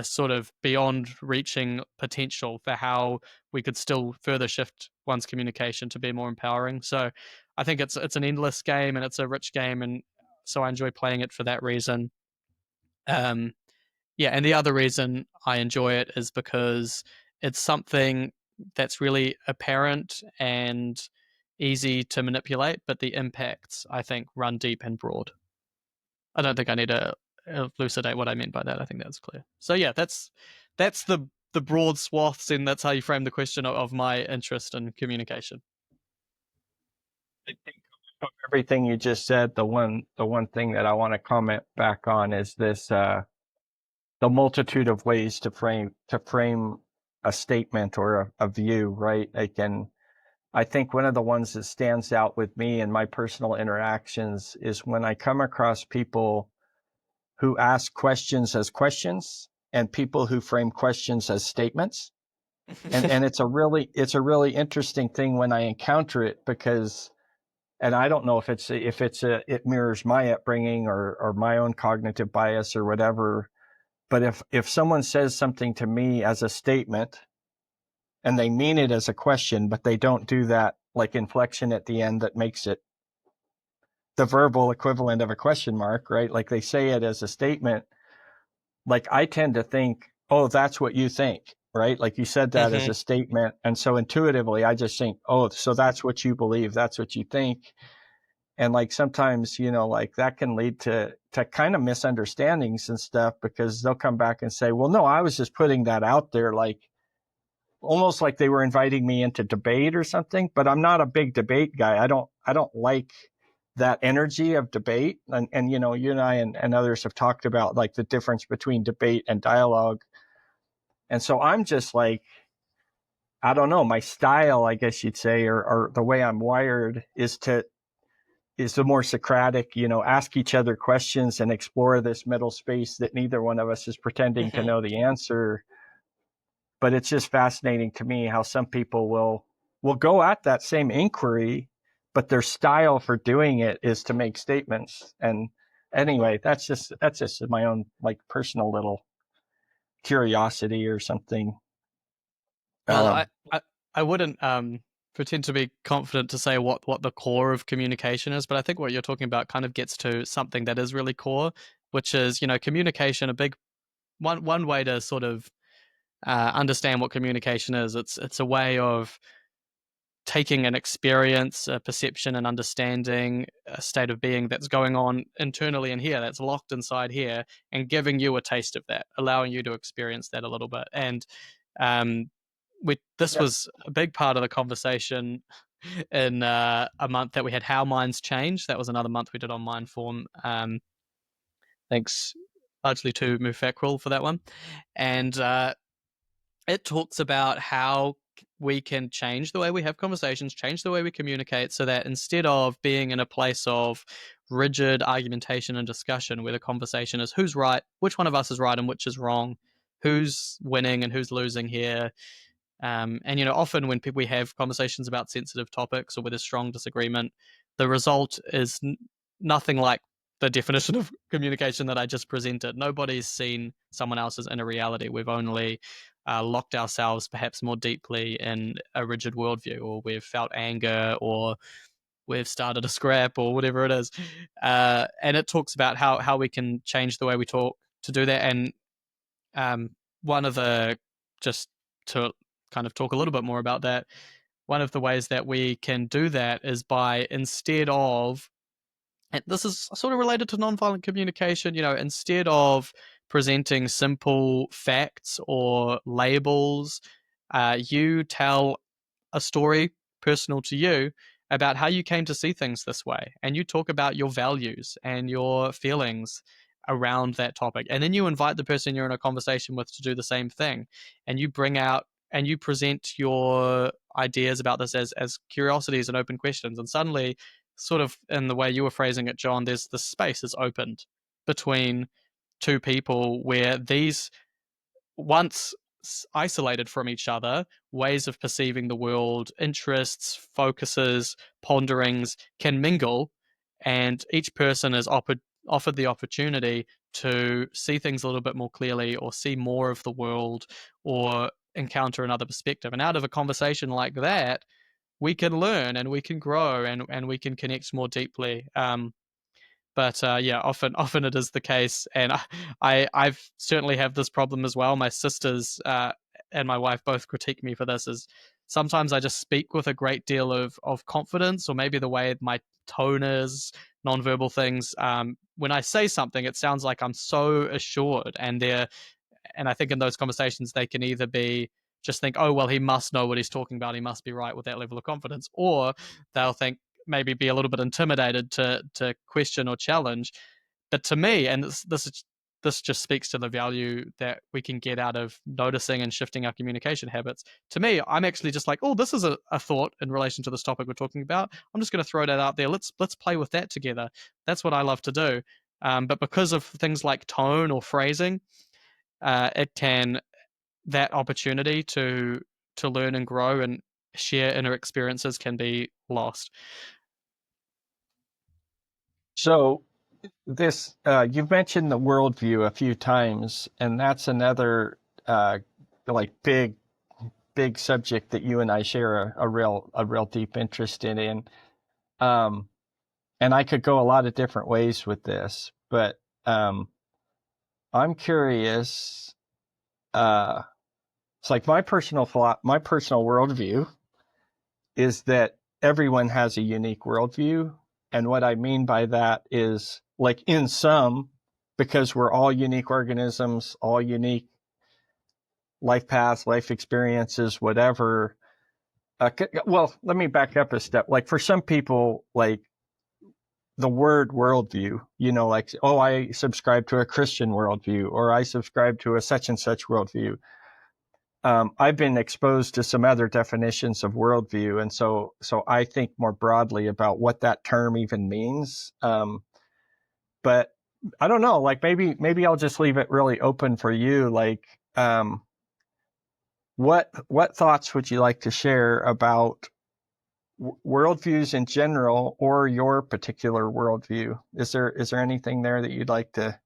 sort of beyond reaching potential for how we could still further shift one's communication to be more empowering. So I think it's an endless game, and it's a rich game, and so I enjoy playing it for that reason. Um, yeah, and the other reason I enjoy it is because it's something that's really apparent and easy to manipulate, but the impacts, I think, run deep and broad. I don't think I need to elucidate what I meant by that. I think that's clear. So yeah, that's the broad swaths, and that's how you frame the question of my interest in communication. I think of everything you just said, the one thing that I want to comment back on is this the multitude of ways to frame a statement or a view, right? I think one of the ones that stands out with me in my personal interactions is when I come across people who ask questions as questions and people who frame questions as statements. And it's a really interesting thing when I encounter it, because and I don't know if it mirrors my upbringing or my own cognitive bias or whatever, but if someone says something to me as a statement and they mean it as a question, but they don't do that like inflection at the end that makes it the verbal equivalent of a question mark, right? Like they say it as a statement, like I tend to think, oh, that's what you think, right? Like you said that as Mm-hmm. a statement. And so intuitively, I just think, oh, so that's what you believe. That's what you think. And like sometimes, like that can lead to kind of misunderstandings and stuff, because they'll come back and say, well, no, I was just putting that out there, like almost like they were inviting me into debate or something. But I'm not a big debate guy. I don't like that energy of debate. And you and I and others have talked about like the difference between debate and dialogue. And so I'm just like, I don't know, my style, I guess you'd say, or the way I'm wired is the more Socratic, ask each other questions and explore this middle space that neither one of us is pretending to Mm-hmm. know the answer. But it's just fascinating to me how some people will go at that same inquiry, but their style for doing it is to make statements. And anyway, that's just my own like personal little curiosity or something. Well, Um, I wouldn't pretend to be confident to say what the core of communication is, but I think what you're talking about kind of gets to something that is really core, which is communication. A big one way to sort of understand what communication is. It's a way of taking an experience, a perception, and understanding, a state of being that's going on internally in here, that's locked inside here, and giving you a taste of that, allowing you to experience that a little bit. And this Yep. was a big part of the conversation in a month that we had How Minds Change. That was another month we did on Mindform. Thanks largely to Mufackrul for that one. And it talks about how we can change the way we have conversations, change the way we communicate, so that instead of being in a place of rigid argumentation and discussion where the conversation is who's right, which one of us is right and which is wrong, who's winning and who's losing here. And often when we have conversations about sensitive topics or with a strong disagreement, the result is nothing like the definition of communication that I just presented. Nobody's seen someone else's inner reality. We've only locked ourselves perhaps more deeply in a rigid worldview, or we've felt anger, or we've started a scrap, or whatever it is. And it talks about how we can change the way we talk to do that. And one of the, just to kind of talk a little bit more about that, one of the ways that we can do that is by, instead of, and this is sort of related to nonviolent communication, instead of presenting simple facts or labels, you tell a story personal to you about how you came to see things this way. And you talk about your values and your feelings around that topic. And then you invite the person you're in a conversation with to do the same thing. And you bring out and you present your ideas about this as curiosities and open questions. And suddenly, sort of in the way you were phrasing it, John, there's the space is opened between two people where these once isolated from each other ways of perceiving the world, interests, focuses, ponderings can mingle, and each person is offered the opportunity to see things a little bit more clearly, or see more of the world, or encounter another perspective. And out of a conversation like that, we can learn and we can grow, and we can connect more deeply. But yeah, often it is the case, and I've certainly have this problem as well. My sisters and my wife both critique me for this. Is sometimes I just speak with a great deal of confidence, or maybe the way my tone is, nonverbal things. When I say something, it sounds like I'm so assured, and I think in those conversations they can either be just think, oh well, he must know what he's talking about, he must be right with that level of confidence, or they'll think, maybe be a little bit intimidated to question or challenge. But to me, and this just speaks to the value that we can get out of noticing and shifting our communication habits. To me, I'm actually just like, oh, this is a thought in relation to this topic we're talking about. I'm just going to throw that out there. Let's play with that together. That's what I love to do. But because of things like tone or phrasing, that opportunity to learn and grow and share inner experiences can be lost. So this you've mentioned the worldview a few times, and that's another like big subject that you and I share a real deep interest in. And I could go a lot of different ways with this, but I'm curious. It's like my personal worldview is that everyone has a unique worldview. And what I mean by that is, like, in sum, because we're all unique organisms, all unique life paths, life experiences, whatever. Well, let me back up a step. Like, for some people, like, the word worldview, like, oh, I subscribe to a Christian worldview, or I subscribe to a such and such worldview. I've been exposed to some other definitions of worldview, and so I think more broadly about what that term even means. But I don't know. Like, maybe I'll just leave it really open for you. Like, what thoughts would you like to share about worldviews in general, or your particular worldview? Is there anything there that you'd like to?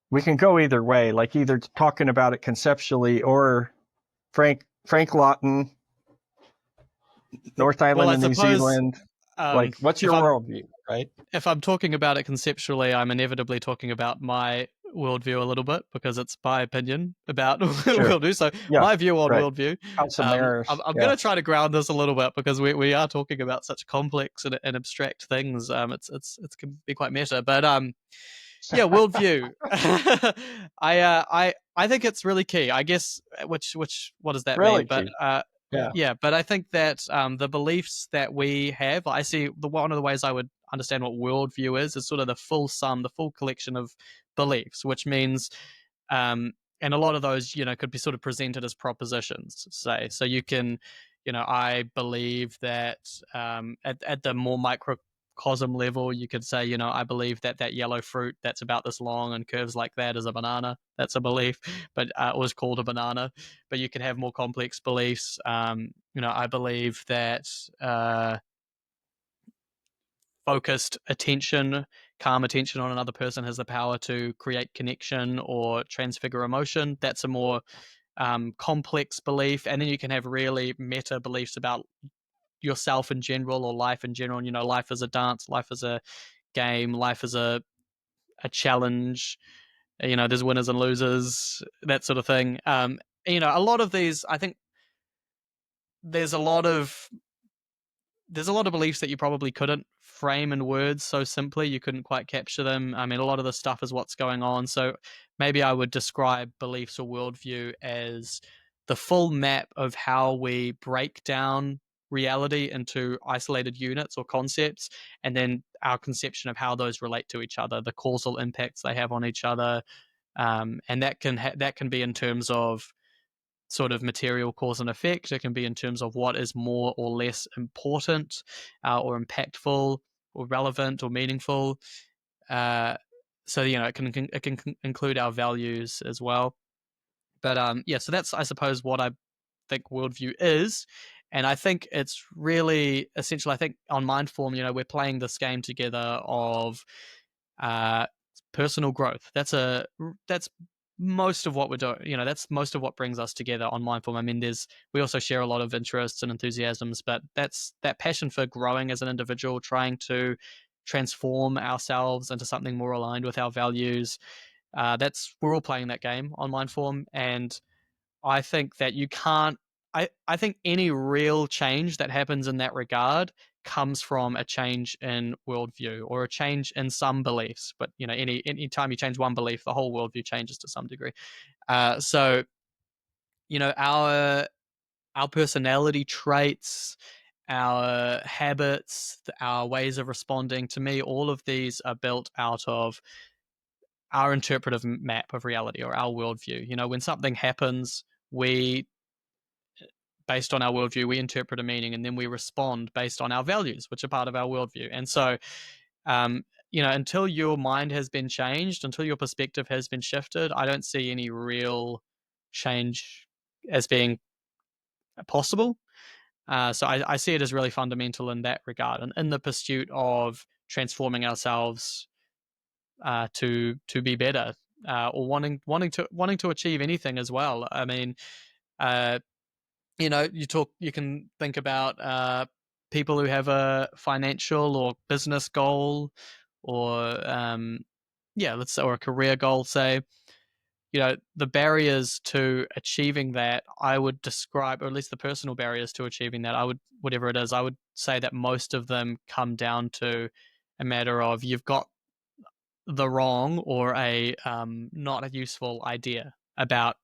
We can go either way, like either talking about it conceptually, or Frank Lawton, North Island in New Zealand. Like, what's your worldview, right? If I'm talking about it conceptually, I'm inevitably talking about my worldview a little bit because it's my opinion about Sure. worldview. So Yeah. my view on Right. worldview, House of I'm, Mirrors. I'm Yeah. going to try to ground this a little bit because we are talking about such complex and abstract things. It's can be quite meta, but yeah, worldview. I think it's really key. I guess what does that Really mean? But key. Yeah. yeah, but I think that the beliefs that we have, I see one of the ways I would understand what worldview is sort of the full sum, the full collection of beliefs, which means and a lot of those, could be sort of presented as propositions, say. So you can, I believe that at the more microcosm level, you could say, I believe that that yellow fruit that's about this long and curves like that is a banana. That's a belief, but it was called a banana. But you can have more complex beliefs. I believe that focused attention, calm attention on another person has the power to create connection or transfigure emotion. That's a more complex belief. And then you can have really meta beliefs about yourself in general or life in general. Life is a dance, life is a game, life is a challenge. There's winners and losers, that sort of thing. A lot of these, I think there's a lot of beliefs that you probably couldn't frame in words so simply. You couldn't quite capture them. I mean, a lot of the stuff is what's going on. So maybe I would describe beliefs or worldview as the full map of how we break down reality into isolated units or concepts, and then our conception of how those relate to each other, the causal impacts they have on each other, and that can be in terms of sort of material cause and effect. It can be in terms of what is more or less important, or impactful, or relevant, or meaningful. So it can include our values as well. But yeah, so that's, I suppose, what I think worldview is. And I think it's really essential. I think on Mindform, we're playing this game together of uh, personal growth. That's most of what we're doing. That's most of what brings us together on Mindful. I mean, we also share a lot of interests and enthusiasms, but that's that passion for growing as an individual, trying to transform ourselves into something more aligned with our values. That's We're all playing that game on Mindform, and I think that you can't. I think any real change that happens in that regard comes from a change in worldview or a change in some beliefs. But any time you change one belief, the whole worldview changes to some degree. So our personality traits, our habits, our ways of responding. To me, all of these are built out of our interpretive map of reality or our worldview. When something happens, based on our worldview, we interpret a meaning, and then we respond based on our values, which are part of our worldview. And so, until your mind has been changed, until your perspective has been shifted, I don't see any real change as being possible. So I see it as really fundamental in that regard, and in the pursuit of transforming ourselves to be better, or wanting to achieve anything as well. I mean, uh, you can think about people who have a financial or business goal, or yeah, let's say, or a career goal, say. The barriers to achieving that, I would describe, or at least the personal barriers to achieving that, whatever it is, I would say that most of them come down to a matter of you've got the wrong or a not a useful idea about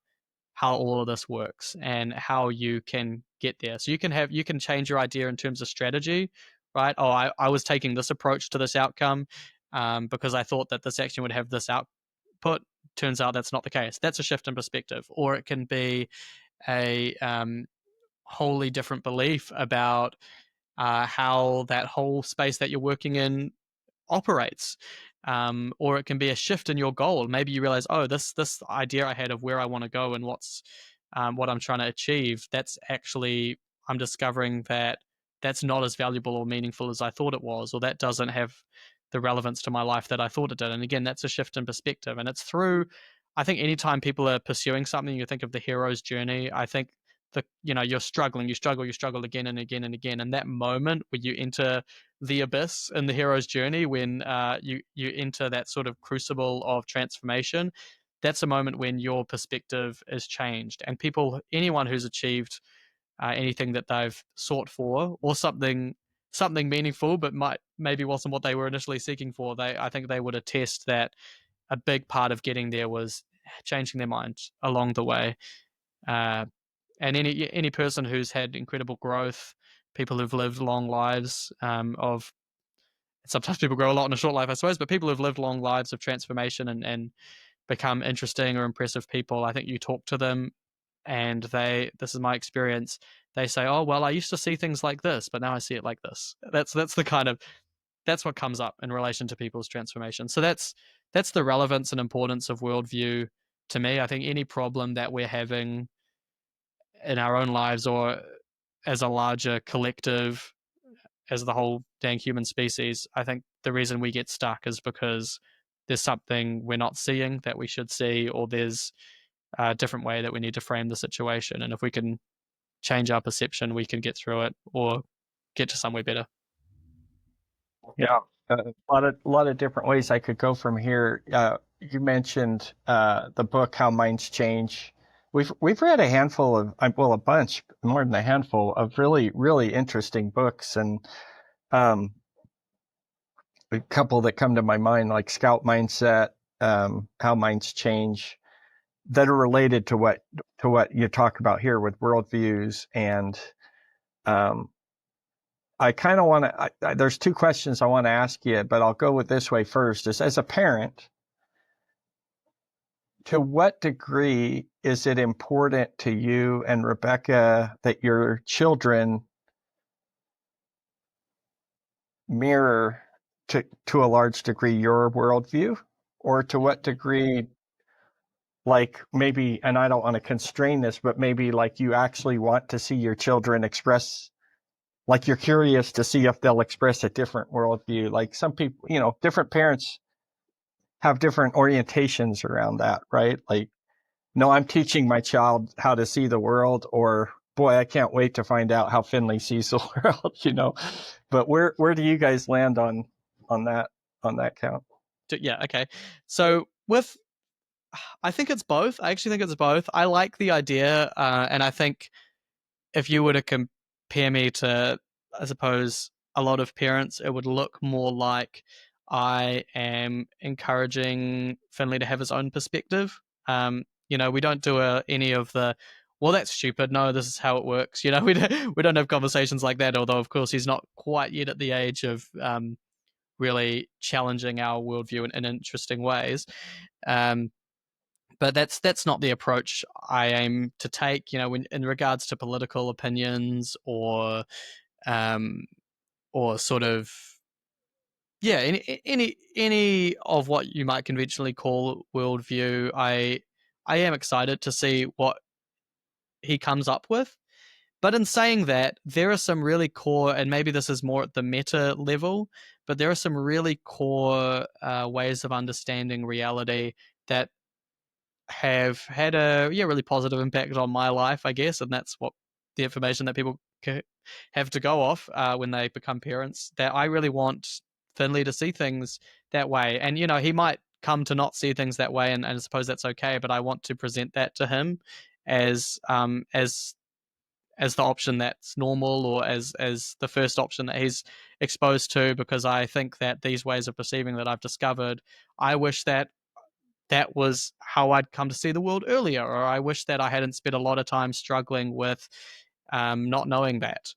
how all of this works and how you can get there. So you can change your idea in terms of strategy, right? Oh, I was taking this approach to this outcome because I thought that this action would have this output. Turns out that's not the case. That's a shift in perspective. Or it can be a wholly different belief about how that whole space that you're working in operates. Or it can be a shift in your goal. Maybe you realize, oh, this idea I had of where I want to go and what I'm trying to achieve, that's actually, I'm discovering that that's not as valuable or meaningful as I thought it was, or that doesn't have the relevance to my life that I thought it did. And again, that's a shift in perspective. And it's through, I think anytime people are pursuing something, you think of the hero's journey. I think you're struggling, you struggle again and again and again. And that moment where you enter the abyss in the hero's journey when you enter that sort of crucible of transformation. That's a moment when your perspective is changed, and anyone who's achieved anything that they've sought for, or something meaningful, but maybe wasn't what they were initially seeking for, I think they would attest that a big part of getting there was changing their mind along the way. And any person who's had incredible growth, people who've lived long lives of sometimes people grow a lot in a short life, I suppose, but people who've lived long lives of transformation and become interesting or impressive people, I think you talk to them and this is my experience, they say, oh, well, I used to see things like this, but now I see it like this. That's what comes up in relation to people's transformation. So that's the relevance and importance of worldview to me. I think any problem that we're having in our own lives or as a larger collective, as the whole dang human species, I think the reason we get stuck is because there's something we're not seeing that we should see, or there's a different way that we need to frame the situation. And if we can change our perception, we can get through it or get to somewhere better. Yeah, a lot of different ways I could go from here. You mentioned the book How Minds Change. We've read a handful of, well, a bunch, more than a handful of really interesting books, and a couple that come to my mind, like Scout Mindset, How Minds Change, that are related to what you talk about here with worldviews. And I kind of want to, there's two questions I want to ask you, but I'll go with this way first. Is, as a parent, to what degree is it important to you and Rebecca that your children mirror to a large degree your worldview? Or to what degree, like maybe, and I don't want to constrain this, but maybe like you actually want to see your children express, like you're curious to see if they'll express a different worldview. Like some people, different parents have different orientations around that, right? Like, no, I'm teaching my child how to see the world, or boy, I can't wait to find out how Finley sees the world. But where do you guys land on that count? Yeah, okay. So I think it's both. I actually think it's both. I like the idea, and I think if you were to compare me to, I suppose, a lot of parents, it would look more like I am encouraging Finley to have his own perspective. We don't do any of the, well, that's stupid. No, this is how it works. We don't have conversations like that. Although, of course, he's not quite yet at the age of really challenging our worldview in interesting ways. But that's not the approach I aim to take. When in regards to political opinions or sort of, yeah, any of what you might conventionally call worldview, I am excited to see what he comes up with. But in saying that, there are some really core, and maybe this is more at the meta level, but there are some really core ways of understanding reality that have had a really positive impact on my life, I guess, and that's what the information that people have to go off when they become parents. That I really want Finley to see things that way, and he might come to not see things that way, and I suppose that's okay. But I want to present that to him as the option that's normal, or as the first option that he's exposed to, because I think that these ways of perceiving that I've discovered, I wish that was how I'd come to see the world earlier, or I wish that I hadn't spent a lot of time struggling with not knowing that.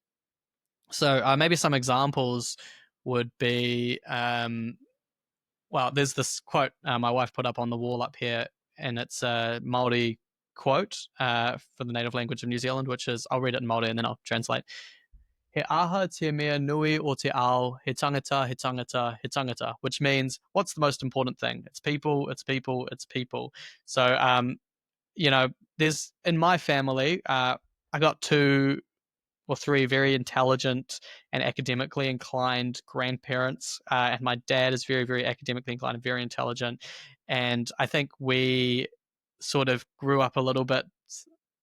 So maybe some examples would be, well, there's this quote my wife put up on the wall up here, and it's a Māori quote for the native language of New Zealand, which is, I'll read it in Māori and then I'll translate. He aha te mea nui o te ao, he tangata, he tangata, he tangata, which means, what's the most important thing? It's people, it's people, it's people. So, there's, in my family, I got 2 or 3 very intelligent and academically inclined grandparents, and my dad is very, very academically inclined and very intelligent. And I think we sort of grew up a little bit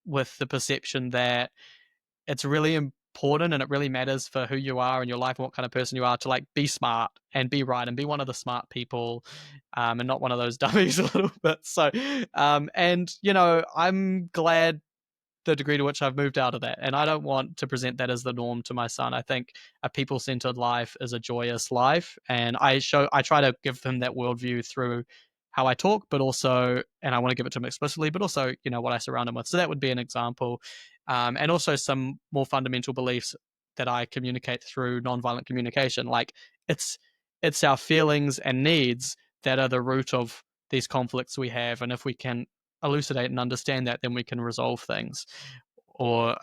with the perception that it's really important and it really matters for who you are in your life and what kind of person you are to like be smart and be right and be one of the smart people, and not one of those dummies a little bit. So, and I'm glad the degree to which I've moved out of that. And I don't want to present that as the norm to my son. I think a people-centered life is a joyous life. And I try to give him that worldview through how I talk, but also, and I want to give it to him explicitly, but also, what I surround him with. So that would be an example. And also some more fundamental beliefs that I communicate through nonviolent communication. Like it's our feelings and needs that are the root of these conflicts we have. And if we can elucidate and understand that, then we can resolve things. Or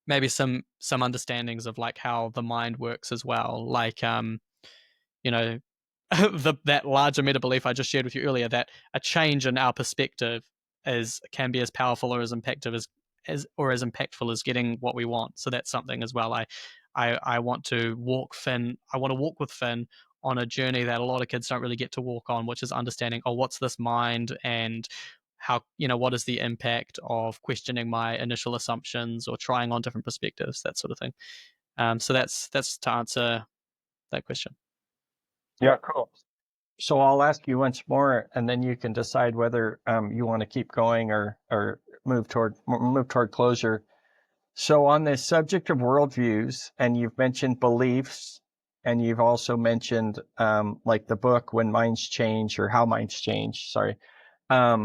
maybe some understandings of like how the mind works as well. Like you know, that larger meta belief I just shared with you earlier, that a change in our perspective can be as powerful or as impactful as getting what we want. So that's something as well. I want to walk Finn. I want to walk with Finn on a journey that a lot of kids don't really get to walk on, which is understanding, what's this mind, and how, what is the impact of questioning my initial assumptions or trying on different perspectives, that sort of thing. So that's to answer that question. Yeah, cool. So I'll ask you once more, and then you can decide whether you want to keep going or move toward closure. So on this subject of worldviews, and you've mentioned beliefs, and you've also mentioned like the book When Minds Change, or How Minds Change. Sorry. I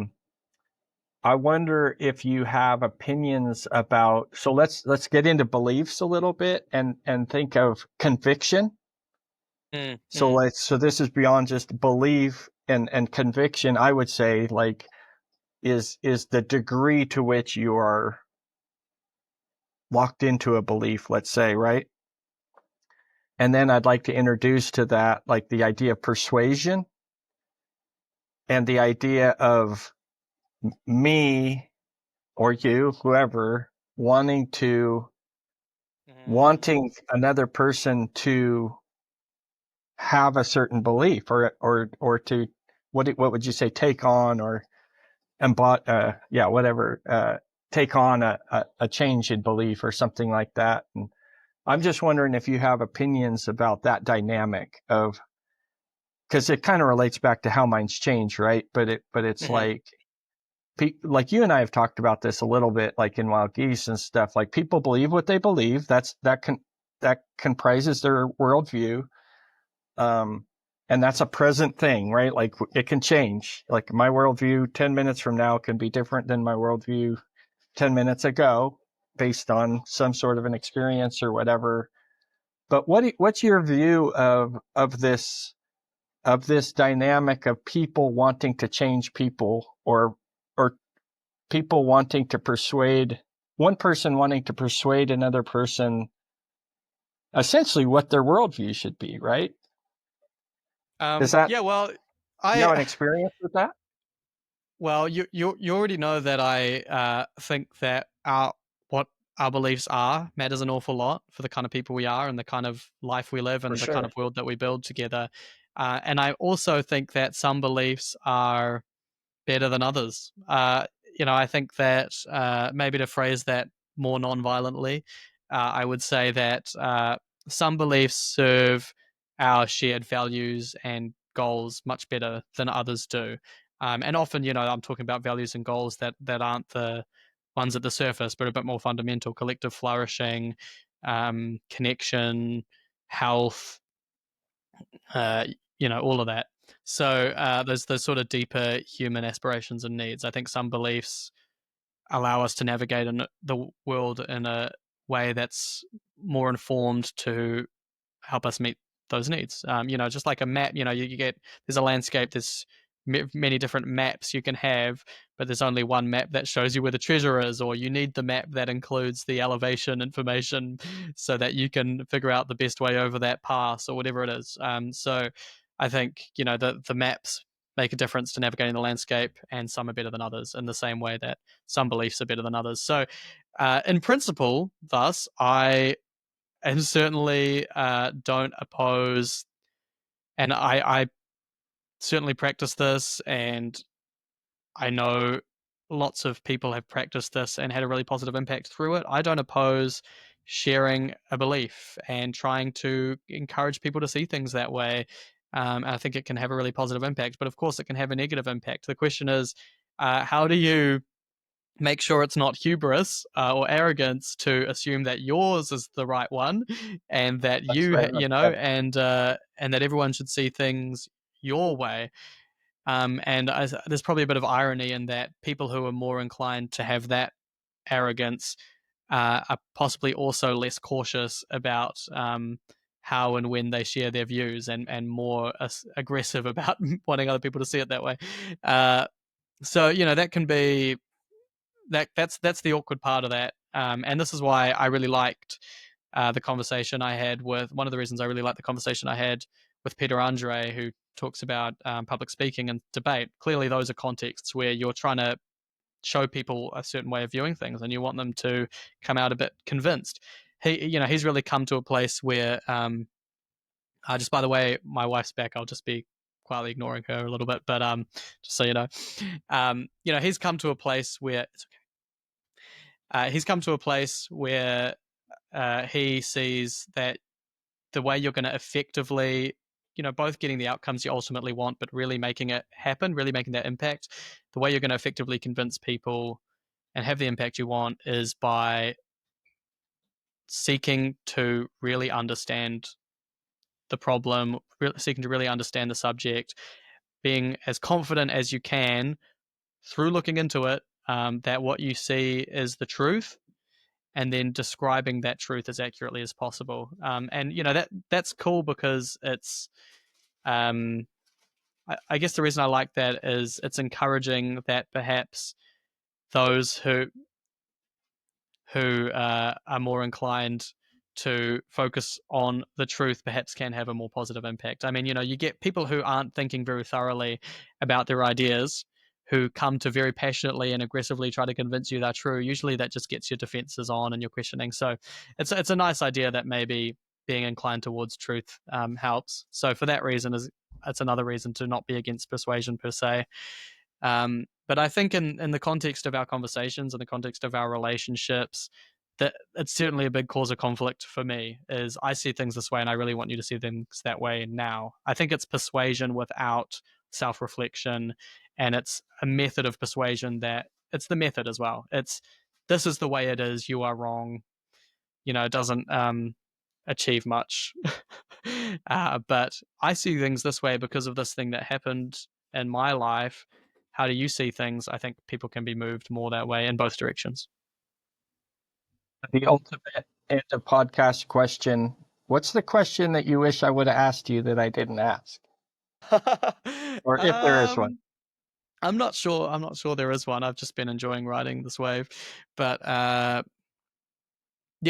wonder if you have opinions about. So let's get into beliefs a little bit and think of conviction. So so this is beyond just belief and conviction. I would say like is the degree to which you are locked into a belief, let's say, right? And then I'd like to introduce to that like the idea of persuasion and the idea of me or you, whoever, wanting another person to have a certain belief or to what would you say, take on or take on a change in belief or something like that. And I'm just wondering if you have opinions about that dynamic of, because it kind of relates back to how minds change, right? But it's like you and I have talked about this a little bit, like in Wild Geese and stuff. Like people believe what they believe. That comprises their worldview. And that's a present thing, right? Like it can change. Like my worldview 10 minutes from now can be different than my worldview 10 minutes ago based on some sort of an experience or whatever. But what's your view of this dynamic of people wanting to change people, or people wanting to persuade one person wanting to persuade another person essentially what their worldview should be, right? Is that, Yeah, well, you have an experience with that? well, you already know that I think that what our beliefs are matters an awful lot for the kind of people we are and the kind of life we live For and the kind sure. of world that we build together. And I also think that some beliefs are better than others. I think that maybe to phrase that more non-violently, I would say that some beliefs serve our shared values and goals much better than others do. And often, I'm talking about values and goals that aren't the ones at the surface, but a bit more fundamental: collective flourishing, connection, health, all of that. So there's the sort of deeper human aspirations and needs. I think some beliefs allow us to navigate in the world in a way that's more informed to help us meet those needs. Just like a map, you get, there's a landscape, there's many different maps you can have, but there's only one map that shows you where the treasure is, or you need the map that includes the elevation information so that you can figure out the best way over that pass or whatever it is. So I think, the maps make a difference to navigating the landscape, and some are better than others in the same way that some beliefs are better than others. So in principle, thus, and certainly don't oppose, and I certainly practice this, and I know lots of people have practiced this and had a really positive impact through it. I don't oppose sharing a belief and trying to encourage people to see things that way. I think it can have a really positive impact, but of course it can have a negative impact. The question is, how do you make sure it's not hubris or arrogance to assume that yours is the right one, and that That's you, right. and that everyone should see things your way. There's probably a bit of irony in that people who are more inclined to have that arrogance are possibly also less cautious about how and when they share their views, and more aggressive about wanting other people to see it that way. So that can be that's the awkward part of that. And this is why I really liked the conversation I had with one of the reasons I really liked the conversation I had with Peter Andre, who talks about public speaking and debate. Clearly, those are contexts where you're trying to show people a certain way of viewing things, and you want them to come out a bit convinced. He's really come to a place where, just by the way, my wife's back. I'll just be quietly ignoring her a little bit, but just so you know, he's come to a place where he sees that the way you're going to effectively, both getting the outcomes you ultimately want, but really making it happen, really making that impact, the way you're going to effectively convince people and have the impact you want is by seeking to really understand the problem, seeking to really understand the subject, being as confident as you can through looking into it, that what you see is the truth, and then describing that truth as accurately as possible. And that's cool because it's, I guess the reason I like that is it's encouraging that perhaps those who are more inclined to focus on the truth perhaps can have a more positive impact. I mean, you get people who aren't thinking very thoroughly about their ideas, who come to very passionately and aggressively try to convince you they're true. Usually that just gets your defenses on and your questioning. So it's a nice idea that maybe being inclined towards truth helps. So for that reason, it's another reason to not be against persuasion per se. But I think in the context of our conversations, in the context of our relationships, that it's certainly a big cause of conflict for me. Is I see things this way, and I really want you to see things that way now. I think it's persuasion without self-reflection, and it's a method of persuasion that it's the method as well. It's this is the way it is. You are wrong. It doesn't achieve much. But I see things this way because of this thing that happened in my life. How do you see things? I think people can be moved more that way in both directions. The ultimate end of podcast question. What's the question that you wish I would have asked you that I didn't ask? Or if there is one. I'm not sure. I'm not sure there is one. I've just been enjoying riding this wave. But yeah,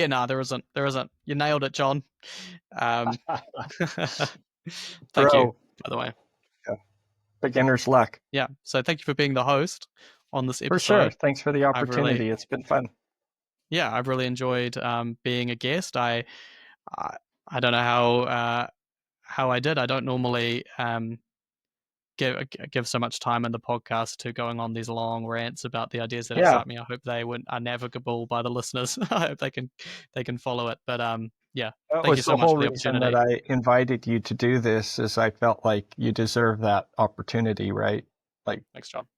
no, there isn't. There isn't. You nailed it, John. Thank you, by the way. Yeah. Beginner's luck. Yeah. So thank you for being the host on this episode. For sure. Thanks for the opportunity. It's been fun. Yeah, I've really enjoyed being a guest. I don't know how I did. I don't normally give so much time in the podcast to going on these long rants about the ideas that excite me. I hope they are navigable by the listeners. I hope they can follow it. But yeah, thank you so much for the opportunity. That I invited you to do this is I felt like you deserve that opportunity, right? Like, thanks, John.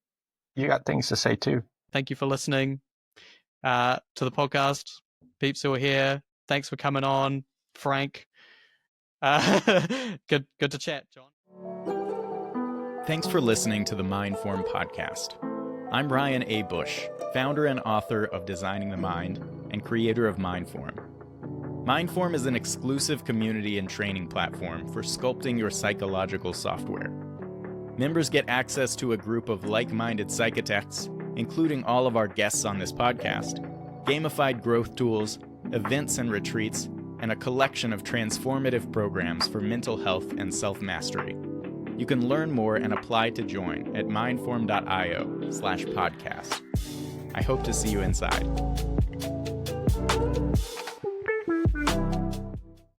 You got things to say too. Thank you for listening to the podcast. Peeps who are here, thanks for coming on, Frank. Good to chat, John. Thanks for listening to the Mindform podcast. I'm Ryan A. Bush, founder and author of Designing the Mind and creator of Mindform. Mindform is an exclusive community and training platform for sculpting your psychological software. Members get access to a group of like-minded psychotechs, including all of our guests on this podcast, gamified growth tools, events and retreats, and a collection of transformative programs for mental health and self-mastery. You can learn more and apply to join at mindform.io/podcast. I hope to see you inside.